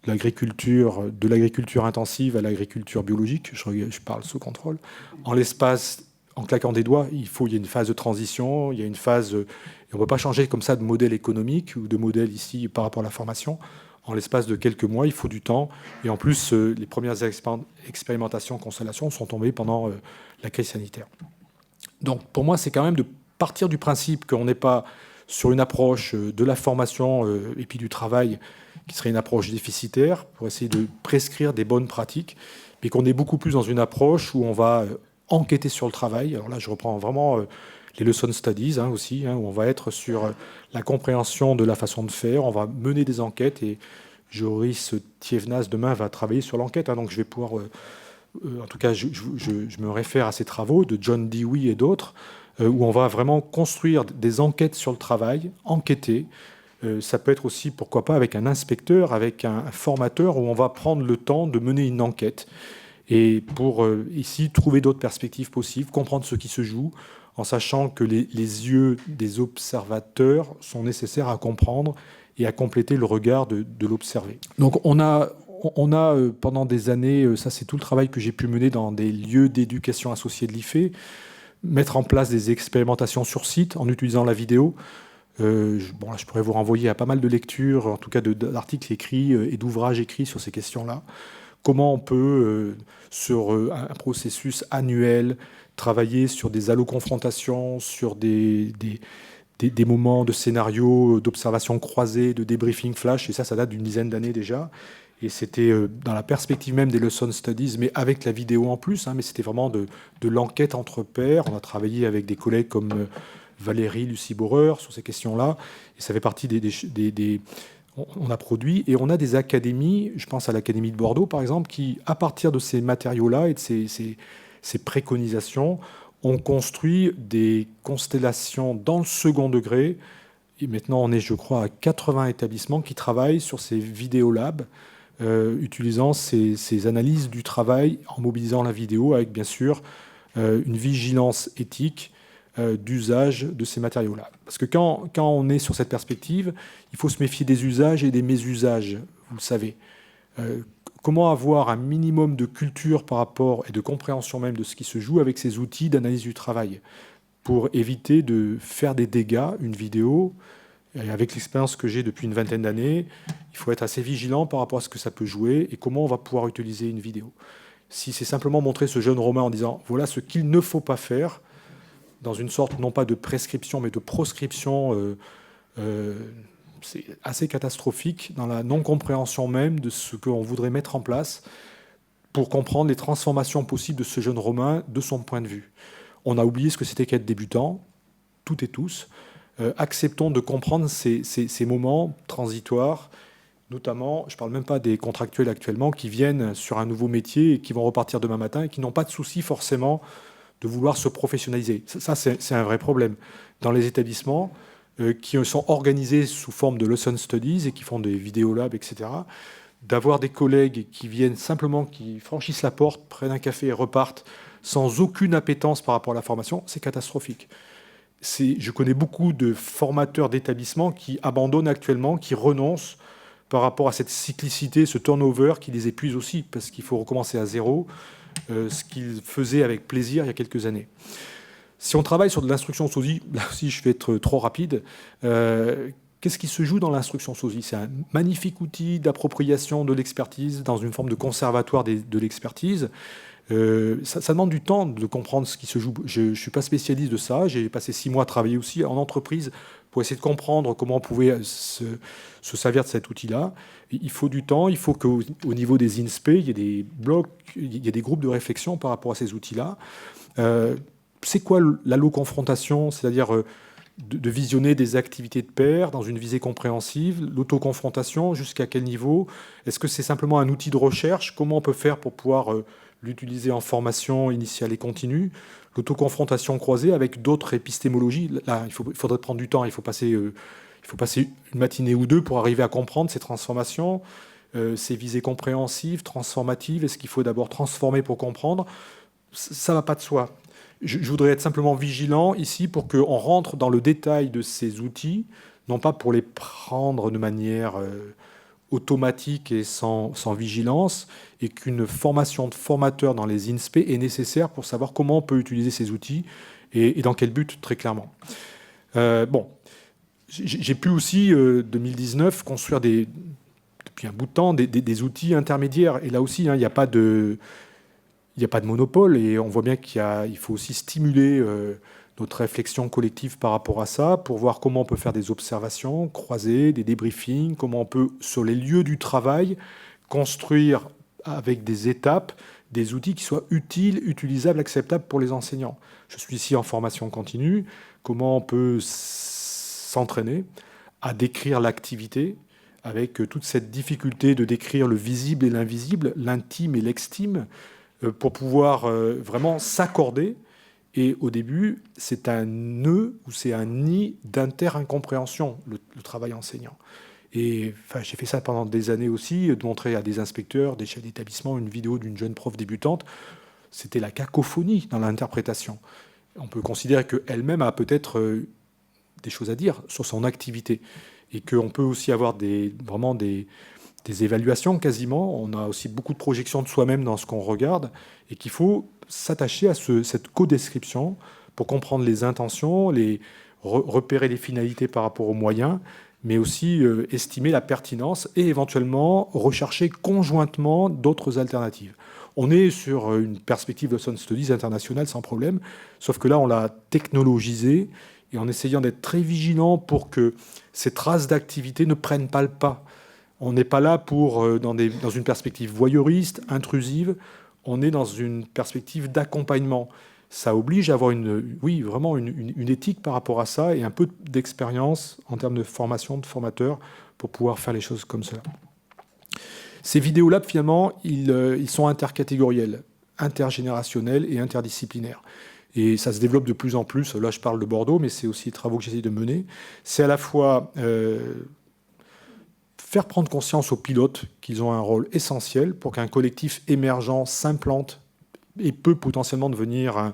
l'agriculture intensive à l'agriculture biologique, je parle sous contrôle. En claquant des doigts, il y a une phase de transition, il y a une phase... Et on ne peut pas changer comme ça de modèle économique ou de modèle ici par rapport à la formation. En l'espace de quelques mois, il faut du temps. Et en plus, les premières expérimentations, constellations sont tombées pendant la crise sanitaire. Donc, pour moi, c'est quand même de partir du principe qu'on n'est pas sur une approche de la formation et puis du travail qui serait une approche déficitaire pour essayer de prescrire des bonnes pratiques, mais qu'on est beaucoup plus dans une approche où on va enquêter sur le travail. Alors là, je reprends vraiment les Lesson Studies aussi, où on va être sur la compréhension de la façon de faire, on va mener des enquêtes, et Joris Thievnas demain va travailler sur l'enquête, donc je vais pouvoir, en tout cas je me réfère à ces travaux de John Dewey et d'autres, où on va vraiment construire des enquêtes sur le travail, enquêter. Ça peut être aussi, pourquoi pas, avec un inspecteur, avec un formateur, où on va prendre le temps de mener une enquête, et pour ici trouver d'autres perspectives possibles, comprendre ce qui se joue, en sachant que les yeux des observateurs sont nécessaires à comprendre et à compléter le regard de l'observé. Donc on a pendant des années, ça c'est tout le travail que j'ai pu mener dans des lieux d'éducation associés de l'IFE, mettre en place des expérimentations sur site en utilisant la vidéo. Bon, là, je pourrais vous renvoyer à pas mal de lectures, en tout cas d'articles écrits et d'ouvrages écrits sur ces questions-là. Comment on peut, sur un processus annuel, travailler sur des alloconfrontations, sur des moments de scénarios, d'observation croisée, de débriefing flash, et ça date d'une dizaine d'années déjà. Et c'était dans la perspective même des lesson studies, mais avec la vidéo en plus, hein, mais c'était vraiment de l'enquête entre pairs. On a travaillé avec des collègues comme Valérie Lucie-Bauer sur ces questions-là, et ça fait partie on a produit, et on a des académies, je pense à l'Académie de Bordeaux par exemple, qui, à partir de ces matériaux-là et de ces préconisations, ont construit des constellations dans le second degré. Et maintenant, on est, je crois, à 80 établissements qui travaillent sur ces vidéolabs, utilisant ces analyses du travail en mobilisant la vidéo, avec bien sûr une vigilance éthique d'usage de ces matériaux-là. Parce que quand on est sur cette perspective, il faut se méfier des usages et des mésusages, vous le savez. Comment avoir un minimum de culture par rapport et de compréhension même de ce qui se joue avec ces outils d'analyse du travail pour éviter de faire des dégâts. Une vidéo, et avec l'expérience que j'ai depuis une vingtaine d'années, il faut être assez vigilant par rapport à ce que ça peut jouer et comment on va pouvoir utiliser une vidéo. Si c'est simplement montrer ce jeune Romain en disant voilà ce qu'il ne faut pas faire, dans une sorte non pas de prescription mais de proscription, c'est assez catastrophique dans la non-compréhension même de ce qu'on voudrait mettre en place pour comprendre les transformations possibles de ce jeune Romain de son point de vue. On a oublié ce que c'était qu'être débutant, toutes et tous. Acceptons de comprendre ces moments transitoires, notamment, je ne parle même pas des contractuels actuellement, qui viennent sur un nouveau métier et qui vont repartir demain matin et qui n'ont pas de souci forcément de vouloir se professionnaliser. Ça c'est un vrai problème. Dans les établissements qui sont organisés sous forme de lesson studies et qui font des vidéolabs, etc., d'avoir des collègues qui viennent simplement, qui franchissent la porte, prennent un café et repartent sans aucune appétence par rapport à la formation, c'est catastrophique. Je connais beaucoup de formateurs d'établissements qui abandonnent actuellement, qui renoncent par rapport à cette cyclicité, ce turnover qui les épuise aussi, parce qu'il faut recommencer à zéro, ce qu'ils faisaient avec plaisir il y a quelques années. Si on travaille sur de l'instruction SOSI, là aussi je vais être trop rapide, qu'est-ce qui se joue dans l'instruction SOSI? C'est un magnifique outil d'appropriation de l'expertise dans une forme de conservatoire de l'expertise. Ça demande du temps de comprendre ce qui se joue. Je ne suis pas spécialiste de ça. J'ai passé 6 mois à travailler aussi en entreprise pour essayer de comprendre comment on pouvait se servir de cet outil-là. Il faut du temps. Il faut qu'au niveau des INSPE, il y ait des blocs, il y ait des groupes de réflexion par rapport à ces outils-là. C'est quoi l'allo-confrontation? C'est-à-dire de visionner des activités de pair dans une visée compréhensive, l'autoconfrontation, jusqu'à quel niveau? Est-ce que c'est simplement un outil de recherche? Comment on peut faire pour pouvoir l'utiliser en formation initiale et continue? L'autoconfrontation croisée avec d'autres épistémologies. Là, il faudrait prendre du temps, il faut passer une matinée ou deux pour arriver à comprendre ces transformations, ces visées compréhensives, transformatives. Est-ce qu'il faut d'abord transformer pour comprendre? Ça ne va pas de soi. Je voudrais être simplement vigilant ici pour qu'on rentre dans le détail de ces outils, non pas pour les prendre de manière automatique et sans vigilance, et qu'une formation de formateur dans les INSPE est nécessaire pour savoir comment on peut utiliser ces outils et dans quel but, très clairement. Bon, j'ai pu aussi, 2019, construire depuis un bout de temps des outils intermédiaires. Et là aussi, il n'y a pas de monopole, et on voit bien qu'il faut aussi stimuler notre réflexion collective par rapport à ça, pour voir comment on peut faire des observations croisées, des débriefings, comment on peut, sur les lieux du travail, construire avec des étapes, des outils qui soient utiles, utilisables, acceptables pour les enseignants. Je suis ici en formation continue, comment on peut s'entraîner à décrire l'activité, avec toute cette difficulté de décrire le visible et l'invisible, l'intime et l'extime, pour pouvoir vraiment s'accorder. Et au début, c'est un nœud ou c'est un nid d'inter-incompréhension, le travail enseignant. Et enfin, j'ai fait ça pendant des années aussi, de montrer à des inspecteurs, des chefs d'établissement, une vidéo d'une jeune prof débutante. C'était la cacophonie dans l'interprétation. On peut considérer qu'elle-même a peut-être des choses à dire sur son activité. Et qu'on peut aussi avoir vraiment des évaluations quasiment. On a aussi beaucoup de projections de soi-même dans ce qu'on regarde. Et qu'il faut s'attacher à cette co-description pour comprendre les intentions, repérer les finalités par rapport aux moyens, mais aussi estimer la pertinence et éventuellement rechercher conjointement d'autres alternatives. On est sur une perspective de Sun Studies internationale sans problème, sauf que là, on l'a technologisé et en essayant d'être très vigilant pour que ces traces d'activité ne prennent pas le pas. On n'est pas là pour, dans une perspective voyeuriste, intrusive, on est dans une perspective d'accompagnement. Ça oblige à avoir vraiment une éthique par rapport à ça et un peu d'expérience en termes de formation, de formateur, pour pouvoir faire les choses comme cela. Ces vidéolabs, finalement, ils sont intercatégoriels, intergénérationnels et interdisciplinaires. Et ça se développe de plus en plus. Là, je parle de Bordeaux, mais c'est aussi les travaux que j'essaie de mener. C'est à la fois faire prendre conscience aux pilotes qu'ils ont un rôle essentiel pour qu'un collectif émergent s'implante et peut potentiellement devenir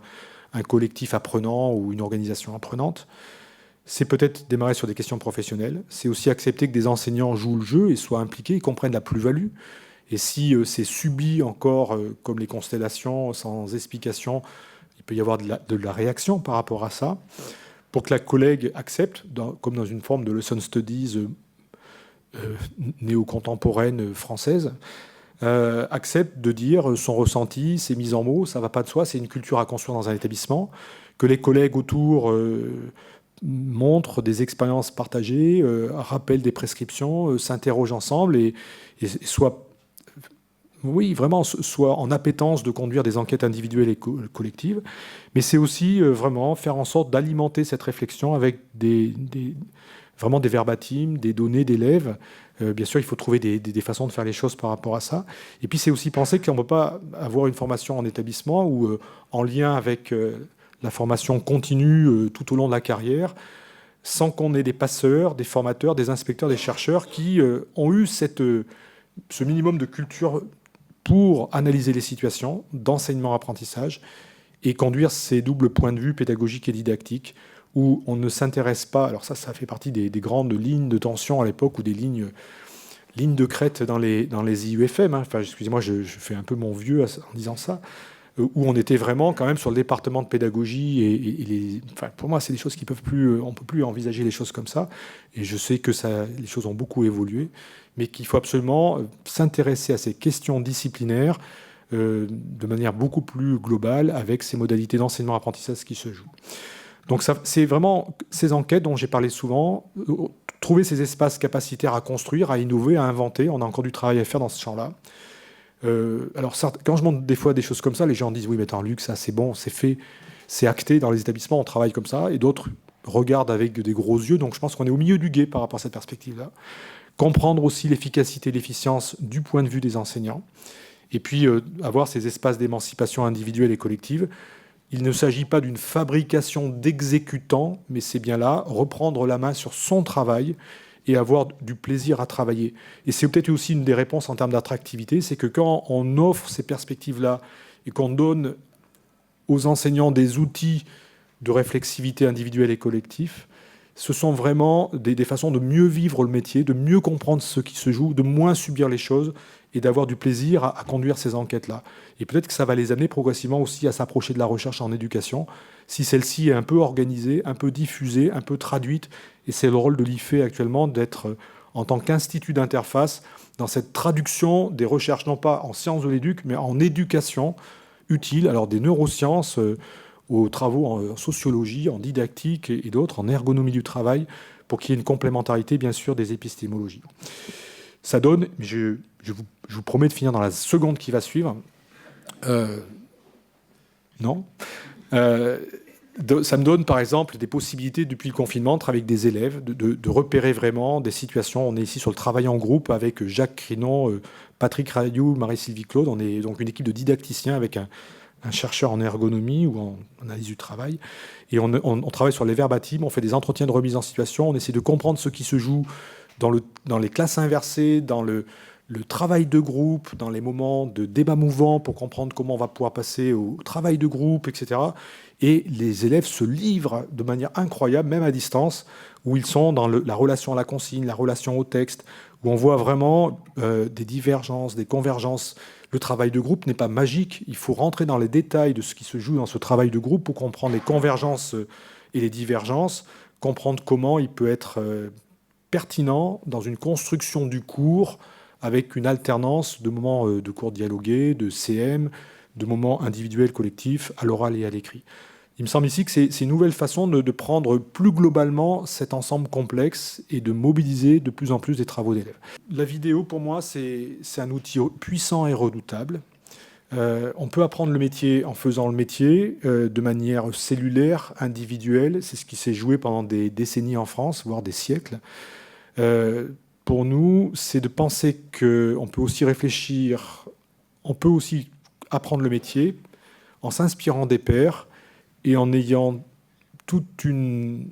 un collectif apprenant ou une organisation apprenante. C'est peut-être démarrer sur des questions professionnelles. C'est aussi accepter que des enseignants jouent le jeu et soient impliqués et comprennent la plus-value. Et si c'est subi encore comme les constellations, sans explication, il peut y avoir de la réaction par rapport à ça, pour que la collègue accepte, comme dans une forme de lesson studies néo-contemporaine française, accepte de dire son ressenti, ses mises en mots, ça ne va pas de soi, c'est une culture à construire dans un établissement, que les collègues autour montrent des expériences partagées, rappellent des prescriptions, s'interrogent ensemble et soient en appétence de conduire des enquêtes individuelles et collectives. Mais c'est aussi vraiment faire en sorte d'alimenter cette réflexion avec vraiment des verbatim, des données d'élèves. Bien sûr, il faut trouver des façons de faire les choses par rapport à ça. Et puis, c'est aussi penser qu'on ne peut pas avoir une formation en établissement ou en lien avec la formation continue tout au long de la carrière, sans qu'on ait des passeurs, des formateurs, des inspecteurs, des chercheurs qui ont eu ce minimum de culture pour analyser les situations d'enseignement-apprentissage et conduire ces doubles points de vue pédagogiques et didactiques où on ne s'intéresse pas... Alors ça fait partie des grandes lignes de tension à l'époque ou des lignes de crête dans les IUFM. Enfin, excusez-moi, je fais un peu mon vieux en disant ça, où on était vraiment quand même sur le département de pédagogie enfin, pour moi, c'est des choses qui peuvent plus... On ne peut plus envisager les choses comme ça. Et je sais que les choses ont beaucoup évolué, mais qu'il faut absolument s'intéresser à ces questions disciplinaires de manière beaucoup plus globale avec ces modalités d'enseignement-apprentissage qui se jouent. Donc c'est vraiment ces enquêtes dont j'ai parlé souvent, trouver ces espaces capacitaires à construire, à innover, à inventer. On a encore du travail à faire dans ce champ-là. Alors quand je montre des fois des choses comme ça, les gens disent « Oui, mais attends, Luc, ça c'est bon, c'est fait, c'est acté dans les établissements, on travaille comme ça. » Et d'autres regardent avec des gros yeux. Donc je pense qu'on est au milieu du gué par rapport à cette perspective-là. Comprendre aussi l'efficacité et l'efficience du point de vue des enseignants. Et puis avoir ces espaces d'émancipation individuelle et collective. Il ne s'agit pas d'une fabrication d'exécutants, mais c'est bien là, reprendre la main sur son travail et avoir du plaisir à travailler. Et c'est peut-être aussi une des réponses en termes d'attractivité, c'est que quand on offre ces perspectives-là et qu'on donne aux enseignants des outils de réflexivité individuelle et collective, ce sont vraiment des façons de mieux vivre le métier, de mieux comprendre ce qui se joue, de moins subir les choses et d'avoir du plaisir à conduire ces enquêtes-là. Et peut-être que ça va les amener progressivement aussi à s'approcher de la recherche en éducation, si celle-ci est un peu organisée, un peu diffusée, un peu traduite. Et c'est le rôle de l'IFE actuellement d'être, en tant qu'institut d'interface, dans cette traduction des recherches, non pas en sciences de l'éduc, mais en éducation utile, alors des neurosciences aux travaux en sociologie, en didactique et d'autres, en ergonomie du travail, pour qu'il y ait une complémentarité, bien sûr, des épistémologies. Ça donne, je vous promets de finir dans la seconde qui va suivre. Non. Ça me donne, par exemple, des possibilités, depuis le confinement, de travailler avec des élèves, de repérer vraiment des situations. On est ici sur le travail en groupe avec Jacques Crinon, Patrick Rayou, Marie-Sylvie Claude. On est donc une équipe de didacticiens avec un chercheur en ergonomie ou en analyse du travail. Et on travaille sur les verbatim, on fait des entretiens de remise en situation, on essaie de comprendre ce qui se joue dans les classes inversées, dans le travail de groupe, dans les moments de débat mouvant pour comprendre comment on va pouvoir passer au travail de groupe, etc. Et les élèves se livrent de manière incroyable, même à distance, où ils sont dans la relation à la consigne, la relation au texte, où on voit vraiment des divergences, des convergences. Le travail de groupe n'est pas magique. Il faut rentrer dans les détails de ce qui se joue dans ce travail de groupe pour comprendre les convergences et les divergences, comprendre comment il peut être pertinent dans une construction du cours avec une alternance de moments de cours dialogués, de CM, de moments individuels, collectifs, à l'oral et à l'écrit. Il me semble ici que c'est une nouvelle façon de prendre plus globalement cet ensemble complexe et de mobiliser de plus en plus des travaux d'élèves. La vidéo, pour moi, c'est un outil puissant et redoutable. On peut apprendre le métier en faisant le métier de manière cellulaire, individuelle. C'est ce qui s'est joué pendant des décennies en France, voire des siècles. Pour nous, c'est de penser qu'on peut aussi réfléchir, on peut aussi apprendre le métier en s'inspirant des pairs et en ayant tout un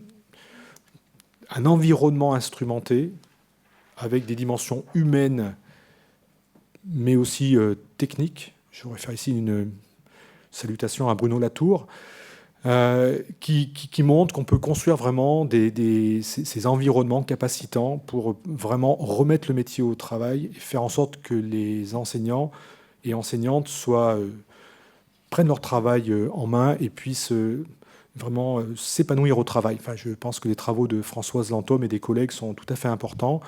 environnement instrumenté avec des dimensions humaines, mais aussi techniques. Je voudrais faire ici une salutation à Bruno Latour, qui montre qu'on peut construire vraiment ces environnements capacitants pour vraiment remettre le métier au travail et faire en sorte que les enseignants et enseignantes prennent leur travail en main et puissent vraiment s'épanouir au travail. Enfin, je pense que les travaux de Françoise Lantôme et des collègues sont tout à fait importants.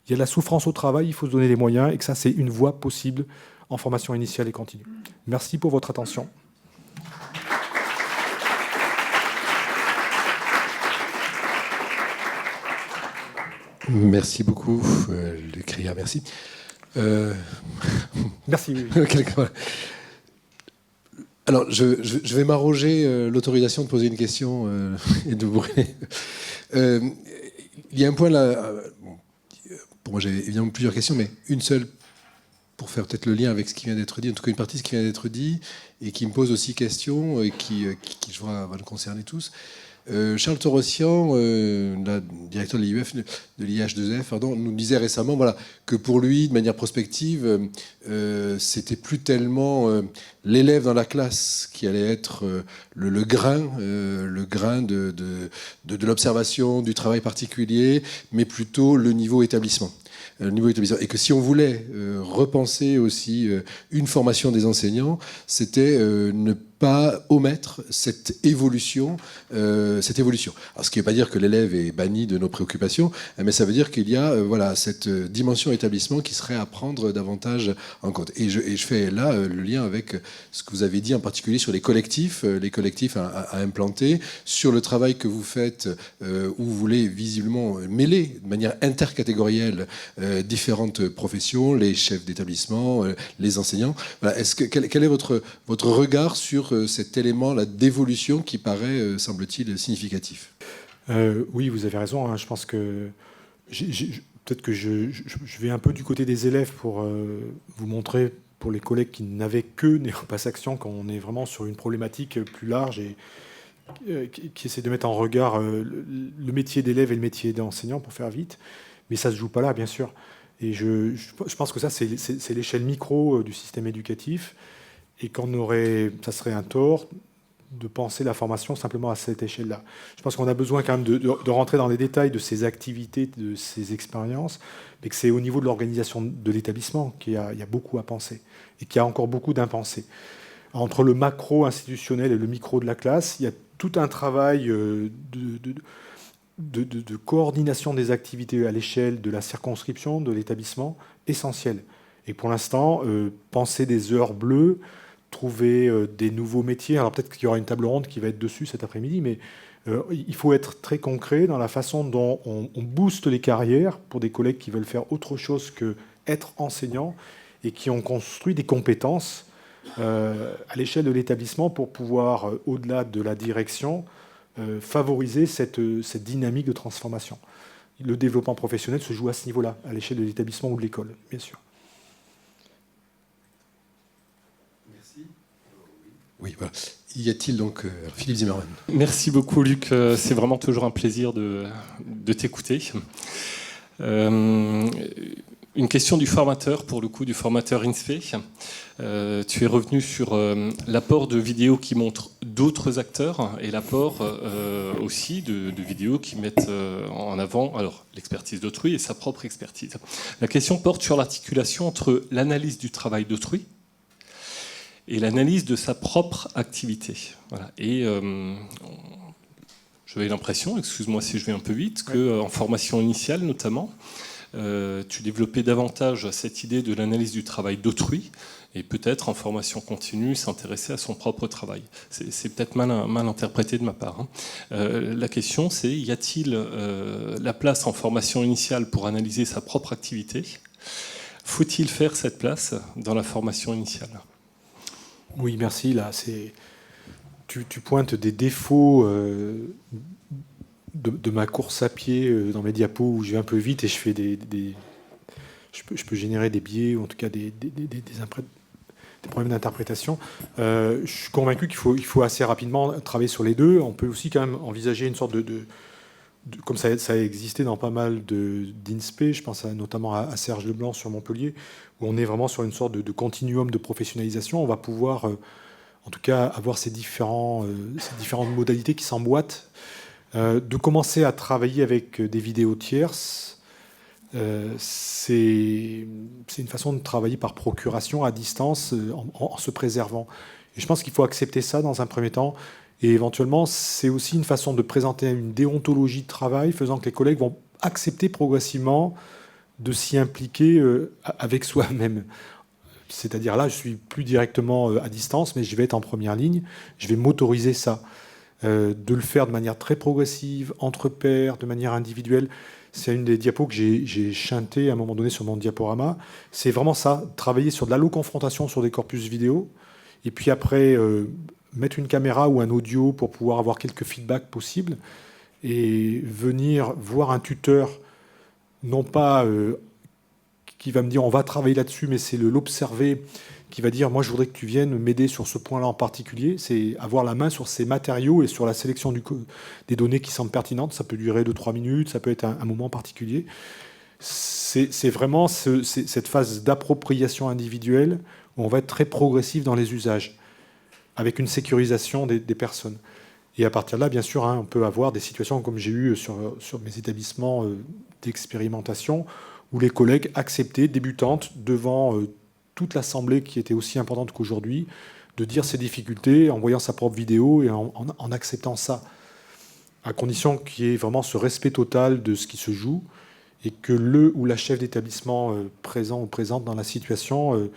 Il y a de la souffrance au travail, il faut se donner les moyens, et que ça, c'est une voie possible en formation initiale et continue. Merci pour votre attention. Merci beaucoup, Lucria, merci. Merci. Alors, je vais m'arroger l'autorisation de poser une question et de vous brûler. Il y a un point là. Pour moi, j'ai évidemment plusieurs questions, mais une seule pour faire peut-être le lien avec ce qui vient d'être dit, en tout cas une partie de ce qui vient d'être dit, et qui me pose aussi question, et qui je crois, va nous concerner tous. Charles Torossian, directeur de l'IUF, de l'IH2F, nous disait récemment que pour lui, de manière prospective, c'était plus tellement l'élève dans la classe qui allait être le grain de l'observation, du travail particulier, mais plutôt le niveau établissement. Et que si on voulait repenser aussi une formation des enseignants, c'était ne pas omettre cette évolution. Alors, ce qui ne veut pas dire que l'élève est banni de nos préoccupations, mais ça veut dire qu'il y a cette dimension établissement qui serait à prendre davantage en compte. Et je fais là le lien avec ce que vous avez dit en particulier sur les collectifs à implanter, sur le travail que vous faites où vous voulez visiblement mêler de manière intercatégorielle différentes professions, les chefs d'établissement, les enseignants. Voilà. Quel est votre regard sur cet élément d'évolution qui paraît, semble-t-il, significatif? Oui, vous avez raison. Hein. Je pense que peut-être que je vais un peu du côté des élèves pour vous montrer, pour les collègues qui n'avaient que Néopass Action, qu'on est vraiment sur une problématique plus large et qui essaie de mettre en regard le métier d'élève et le métier d'enseignant, pour faire vite. Mais ça ne se joue pas là, bien sûr. Et je pense que ça, c'est l'échelle micro du système éducatif. Et ça serait un tort de penser la formation simplement à cette échelle-là. Je pense qu'on a besoin quand même de rentrer dans les détails de ces activités, de ces expériences, mais que c'est au niveau de l'organisation de l'établissement qu'il y a beaucoup à penser et qu'il y a encore beaucoup d'impensés. Entre le macro institutionnel et le micro de la classe, il y a tout un travail de coordination des activités à l'échelle de la circonscription, de l'établissement, essentiel. Et pour l'instant, penser des heures bleues, trouver des nouveaux métiers. Alors peut-être qu'il y aura une table ronde qui va être dessus cet après-midi, mais il faut être très concret dans la façon dont on booste les carrières pour des collègues qui veulent faire autre chose qu'être enseignants et qui ont construit des compétences à l'échelle de l'établissement pour pouvoir, au-delà de la direction, favoriser cette dynamique de transformation. Le développement professionnel se joue à ce niveau-là, à l'échelle de l'établissement ou de l'école, bien sûr. Merci. Oui, voilà. Y a-t-il donc Philippe Zimmermann? Merci beaucoup, Luc. C'est vraiment toujours un plaisir de t'écouter. Une question du formateur, pour le coup, du formateur INSPE. Tu es revenu sur l'apport de vidéos qui montrent d'autres acteurs et l'apport aussi de vidéos qui mettent en avant l'expertise d'autrui et sa propre expertise. La question porte sur l'articulation entre l'analyse du travail d'autrui et l'analyse de sa propre activité. Voilà. Et j'avais l'impression, excuse-moi si je vais un peu vite, qu'en formation initiale notamment, tu développais davantage cette idée de l'analyse du travail d'autrui, et peut-être en formation continue s'intéresser à son propre travail. C'est peut-être mal interprété de ma part. La question c'est, y a-t-il la place en formation initiale pour analyser sa propre activité ? Faut-il faire cette place dans la formation initiale ? Oui, merci. Là, tu pointes des défauts de ma course à pied dans mes diapos où je vais un peu vite et je fais je peux générer des biais ou en tout cas des problèmes d'interprétation. Je suis convaincu qu'il faut assez rapidement travailler sur les deux. On peut aussi quand même envisager une sorte comme ça a existé dans pas mal d'INSPE, je pense notamment à Serge Leblanc sur Montpellier, où on est vraiment sur une sorte de continuum de professionnalisation. On va pouvoir, en tout cas, avoir ces différentes modalités qui s'emboîtent. De commencer à travailler avec des vidéos tierces, c'est une façon de travailler par procuration à distance en se préservant. Et je pense qu'il faut accepter ça dans un premier temps. Et éventuellement, c'est aussi une façon de présenter une déontologie de travail faisant que les collègues vont accepter progressivement de s'y impliquer avec soi-même. C'est-à-dire là, je suis plus directement à distance, mais je vais être en première ligne. Je vais m'autoriser ça. De le faire de manière très progressive, entre pairs, de manière individuelle. C'est une des diapos que j'ai chanté à un moment donné sur mon diaporama. C'est vraiment ça, travailler sur de l'allo-confrontation sur des corpus vidéo, et puis après mettre une caméra ou un audio pour pouvoir avoir quelques feedbacks possibles, et venir voir un tuteur, non pas qui va me dire on va travailler là-dessus, mais c'est l'observer qui va dire moi je voudrais que tu viennes m'aider sur ce point-là en particulier. C'est avoir la main sur ces matériaux et sur la sélection des données qui semblent pertinentes. Ça peut durer 2-3 minutes, ça peut être un moment particulier. C'est vraiment cette phase d'appropriation individuelle où on va être très progressif dans les usages, avec une sécurisation des personnes. Et à partir de là, bien sûr, on peut avoir des situations comme j'ai eu sur mes établissements d'expérimentation, où les collègues acceptaient, débutantes, devant toute l'assemblée qui était aussi importante qu'aujourd'hui, de dire ses difficultés en voyant sa propre vidéo et en acceptant ça, à condition qu'il y ait vraiment ce respect total de ce qui se joue et que le ou la chef d'établissement présent ou présente dans la situation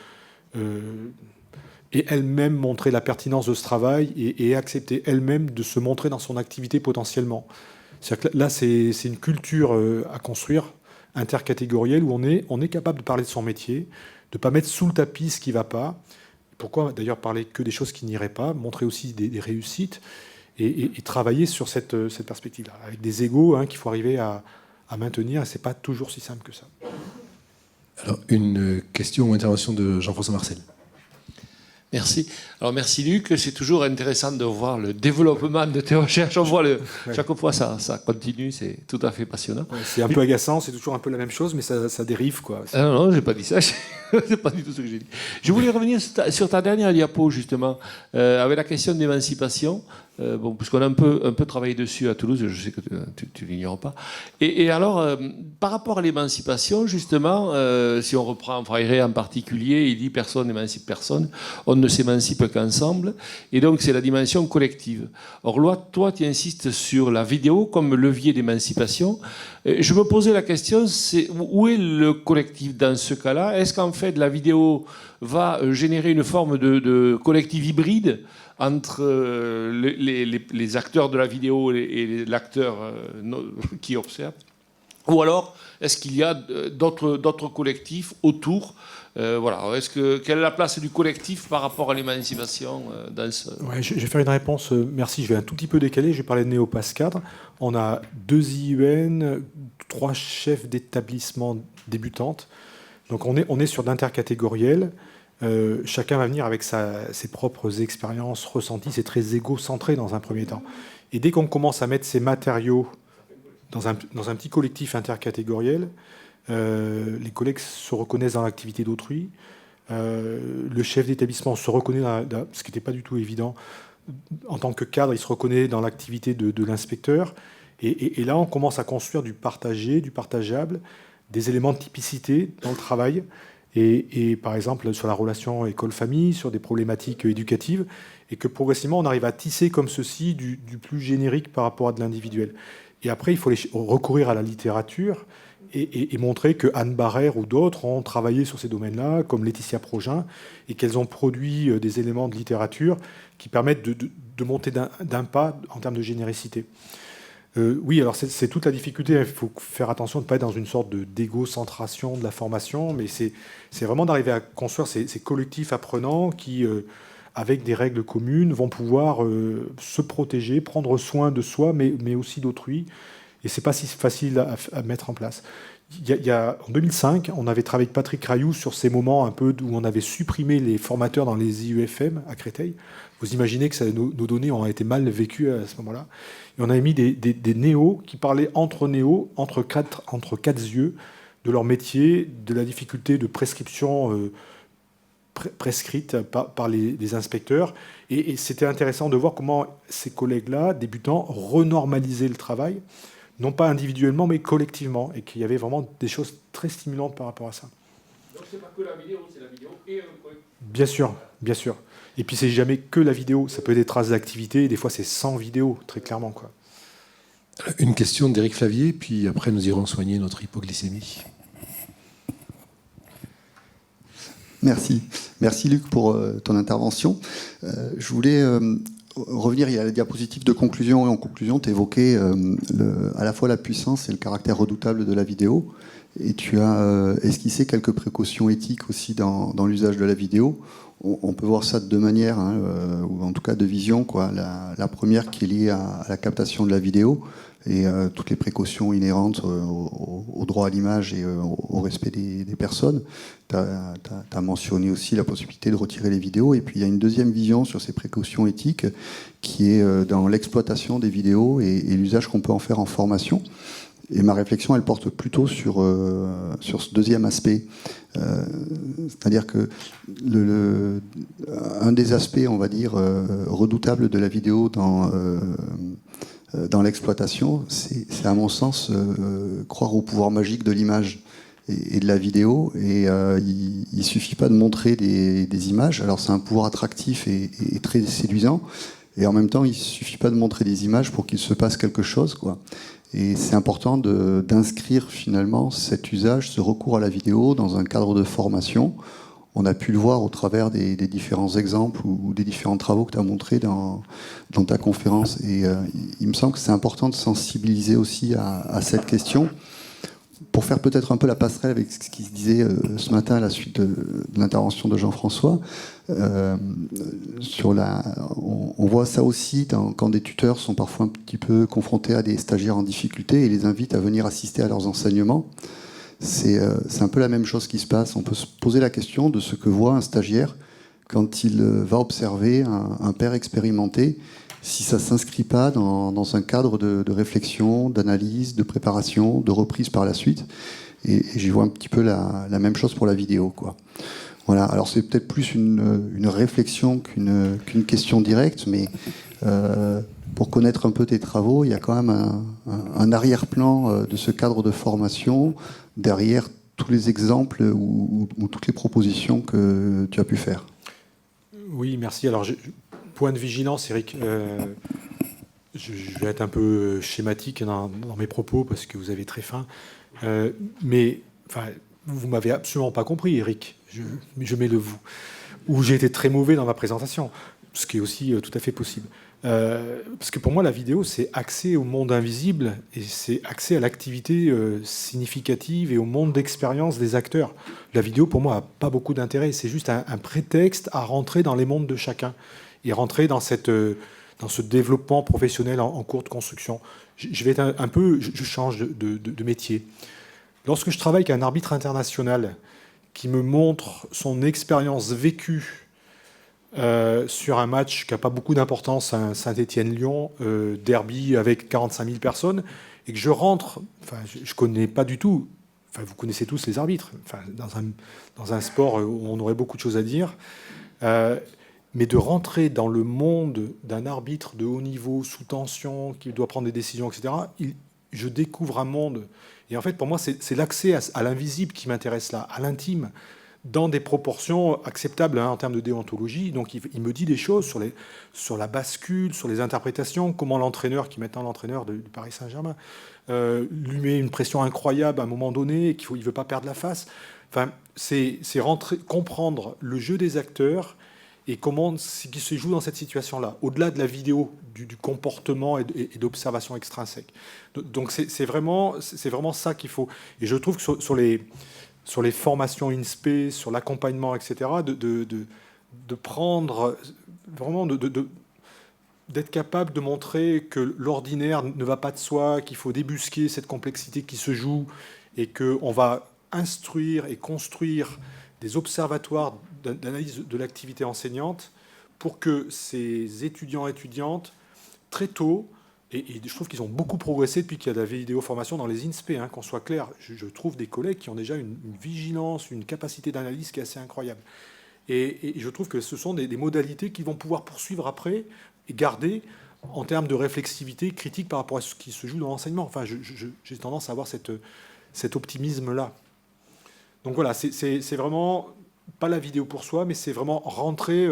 ait elle-même montré la pertinence de ce travail et accepté elle-même de se montrer dans son activité potentiellement. C'est-à-dire que là, c'est une culture à construire, intercatégorielle, où on est capable de parler de son métier, de ne pas mettre sous le tapis ce qui ne va pas. Pourquoi d'ailleurs parler que des choses qui n'iraient pas, montrer aussi des réussites et travailler sur cette perspective-là, avec des égos qu'il faut arriver à maintenir, et ce n'est pas toujours si simple que ça. Alors, une question ou intervention de Jean-François Marcel. Merci. Alors merci Luc, c'est toujours intéressant de voir le développement de tes recherches. On voit chaque fois ça continue, c'est tout à fait passionnant. Ouais, c'est un peu agaçant, c'est toujours un peu la même chose, mais ça dérive quoi. Ah non, j'ai pas dit ça. C'est pas du tout ce que j'ai dit. Je voulais revenir sur ta dernière diapo justement, avec la question d'émancipation. Puisqu'on a un peu travaillé dessus à Toulouse, je sais que tu l'ignores pas. Et alors, par rapport à l'émancipation, justement, si on reprend Freire en particulier, il dit personne n'émancipe personne, on ne s'émancipe qu'ensemble, et donc c'est la dimension collective. Or, toi, tu insistes sur la vidéo comme levier d'émancipation. Je me posais la question, où est le collectif dans ce cas-là? Est-ce qu'en fait, la vidéo va générer une forme de collectif hybride entre les acteurs de la vidéo et l'acteur qui observe? Ou alors, est-ce qu'il y a d'autres collectifs autour? Voilà. Quelle est la place du collectif par rapport à l'émancipation dans ce... Ouais, je vais faire une réponse. Merci, je vais un tout petit peu décaler. Je vais parler de Néopass Cadre. On a 2 IUN, 3 chefs d'établissement débutantes. Donc on est sur d'intercatégoriel. Chacun va venir avec ses propres expériences ressenties. C'est très égocentré dans un premier temps. Et dès qu'on commence à mettre ces matériaux dans un petit collectif intercatégoriel, les collègues se reconnaissent dans l'activité d'autrui. Le chef d'établissement se reconnaît, ce qui n'était pas du tout évident. En tant que cadre, il se reconnaît dans l'activité de l'inspecteur. Et là, on commence à construire du partagé, du partageable, des éléments de typicité dans le travail. Et par exemple, sur la relation école-famille, sur des problématiques éducatives. et que progressivement, on arrive à tisser comme ceci du plus générique par rapport à de l'individuel. Et après, il faut recourir à la littérature et montrer que Anne Barrère ou d'autres ont travaillé sur ces domaines-là, comme Laetitia Progin, et qu'elles ont produit des éléments de littérature qui permettent de monter d'un pas en termes de généricité. Oui, alors c'est toute la difficulté. Il faut faire attention de ne pas être dans une sorte d'égocentration de la formation, mais c'est vraiment d'arriver à construire ces collectifs apprenants qui, avec des règles communes, vont pouvoir se protéger, prendre soin de soi, mais aussi d'autrui. Et c'est pas si facile à mettre en place. En 2005, on avait travaillé avec Patrick Rayoux sur ces moments un peu où on avait supprimé les formateurs dans les IUFM à Créteil. Vous imaginez que nos données ont été mal vécues à ce moment-là. Et on avait mis des néos qui parlaient entre néos, entre quatre yeux, de leur métier, de la difficulté de prescription prescrite par les inspecteurs. Et c'était intéressant de voir comment ces collègues-là, débutants, renormalisaient le travail, non pas individuellement, mais collectivement, et qu'il y avait vraiment des choses très stimulantes par rapport à ça. Donc c'est pas que la vidéo, c'est la vidéo et le collectif. Bien sûr, bien sûr. Et puis c'est jamais que la vidéo, ça peut être des traces d'activité, des fois c'est sans vidéo, très clairement, quoi. Une question d'Éric Flavier, puis après nous irons soigner notre hypoglycémie. Merci. Merci Luc pour ton intervention. Je voulais revenir, il y a la diapositive de conclusion, et en conclusion, tu évoquais à la fois la puissance et le caractère redoutable de la vidéo, et tu as esquissé quelques précautions éthiques aussi dans l'usage de la vidéo. On peut voir ça de deux manières, ou en tout cas de vision, quoi. La première qui est liée à la captation de la vidéo, et toutes les précautions inhérentes au droit à l'image et au respect des personnes. Tu as mentionné aussi la possibilité de retirer les vidéos. Et puis il y a une deuxième vision sur ces précautions éthiques qui est dans l'exploitation des vidéos et l'usage qu'on peut en faire en formation. Et ma réflexion, elle porte plutôt sur ce deuxième aspect. C'est-à-dire que un des aspects, on va dire, redoutables de la vidéo dans l'exploitation, c'est à mon sens croire au pouvoir magique de l'image et de la vidéo. Et il ne suffit pas de montrer des images. Alors c'est un pouvoir attractif et très séduisant. Et en même temps, il ne suffit pas de montrer des images pour qu'il se passe quelque chose, quoi. Et c'est important d'inscrire finalement cet usage, ce recours à la vidéo dans un cadre de formation. On a pu le voir au travers des différents exemples ou des différents travaux que tu as montrés dans ta conférence. Et il me semble que c'est important de sensibiliser aussi à cette question pour faire peut-être un peu la passerelle avec ce qui se disait ce matin à la suite de l'intervention de Jean-François. On voit ça aussi quand des tuteurs sont parfois un petit peu confrontés à des stagiaires en difficulté et les invitent à venir assister à leurs enseignements. C'est un peu la même chose qui se passe. On peut se poser la question de ce que voit un stagiaire quand il va observer un père expérimenté, si ça ne s'inscrit pas dans un cadre de réflexion, d'analyse, de préparation, de reprise par la suite. Et j'y vois un petit peu la même chose pour la vidéo, quoi. Voilà. Alors c'est peut-être plus une réflexion qu'une question directe, mais pour connaître un peu tes travaux, il y a quand même un arrière-plan de ce cadre de formation derrière tous les exemples ou toutes les propositions que tu as pu faire. Oui, merci. Alors, point de vigilance, Eric. Je vais être un peu schématique dans mes propos parce que vous avez très faim. Mais enfin, vous m'avez absolument pas compris, Eric. Je mets le vous. Ou j'ai été très mauvais dans ma présentation, ce qui est aussi tout à fait possible. Parce que pour moi, la vidéo, c'est accès au monde invisible et c'est accès à l'activité significative et au monde d'expérience des acteurs. La vidéo, pour moi, n'a pas beaucoup d'intérêt. C'est juste un prétexte à rentrer dans les mondes de chacun et rentrer dans ce développement professionnel en cours de construction. Je vais être un peu... Je change de métier. Lorsque je travaille avec un arbitre international qui me montre son expérience vécue sur un match qui n'a pas beaucoup d'importance, un Saint-Étienne-Lyon, derby avec 45 000 personnes, et que je rentre, enfin, je ne connais pas du tout, enfin, vous connaissez tous les arbitres, enfin, dans un sport où on aurait beaucoup de choses à dire, mais de rentrer dans le monde d'un arbitre de haut niveau, sous tension, qui doit prendre des décisions, etc., je découvre un monde. Et en fait, pour moi, c'est l'accès à l'invisible qui m'intéresse là, à l'intime, dans des proportions acceptables en termes de déontologie. Donc il me dit des choses sur la bascule, sur les interprétations, comment l'entraîneur, qui est maintenant l'entraîneur du Paris Saint-Germain, lui met une pression incroyable à un moment donné, et qu'il ne veut pas perdre la face. Enfin, c'est comprendre le jeu des acteurs et comment ce qui se joue dans cette situation-là, au-delà de la vidéo, du comportement et d'observation extrinsèque. Donc c'est vraiment ça qu'il faut. Et je trouve que sur les formations INSPE, sur l'accompagnement, etc., de prendre vraiment d'être capable de montrer que l'ordinaire ne va pas de soi, qu'il faut débusquer cette complexité qui se joue et qu'on va instruire et construire des observatoires d'analyse de l'activité enseignante pour que ces étudiants et étudiantes, très tôt, et je trouve qu'ils ont beaucoup progressé depuis qu'il y a de la vidéoformation dans les INSPE, qu'on soit clair, je trouve des collègues qui ont déjà une vigilance, une capacité d'analyse qui est assez incroyable. Et je trouve que ce sont des modalités qu'ils vont pouvoir poursuivre après et garder en termes de réflexivité critique par rapport à ce qui se joue dans l'enseignement. Enfin, j'ai tendance à avoir cet optimisme-là. Donc voilà, c'est vraiment pas la vidéo pour soi, mais c'est vraiment rentrer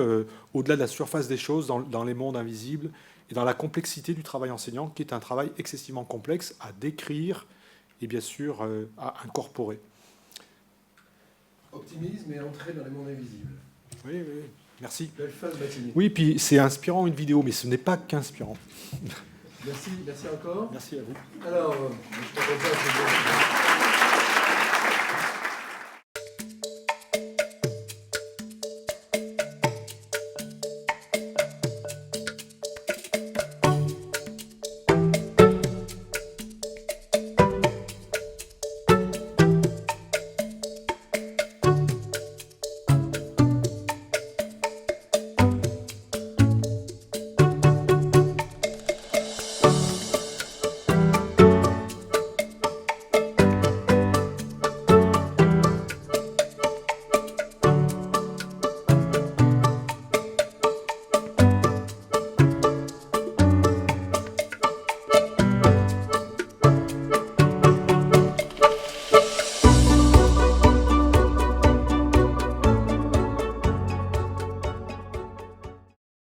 au-delà de la surface des choses, dans les mondes invisibles et dans la complexité du travail enseignant, qui est un travail excessivement complexe à décrire et bien sûr à incorporer. Optimisme et entrer dans les mondes invisibles. Oui, oui, merci. Belle fin de matinée. Oui, puis c'est inspirant une vidéo, mais ce n'est pas qu'inspirant. Merci encore. Merci à vous. Alors, je te remercie.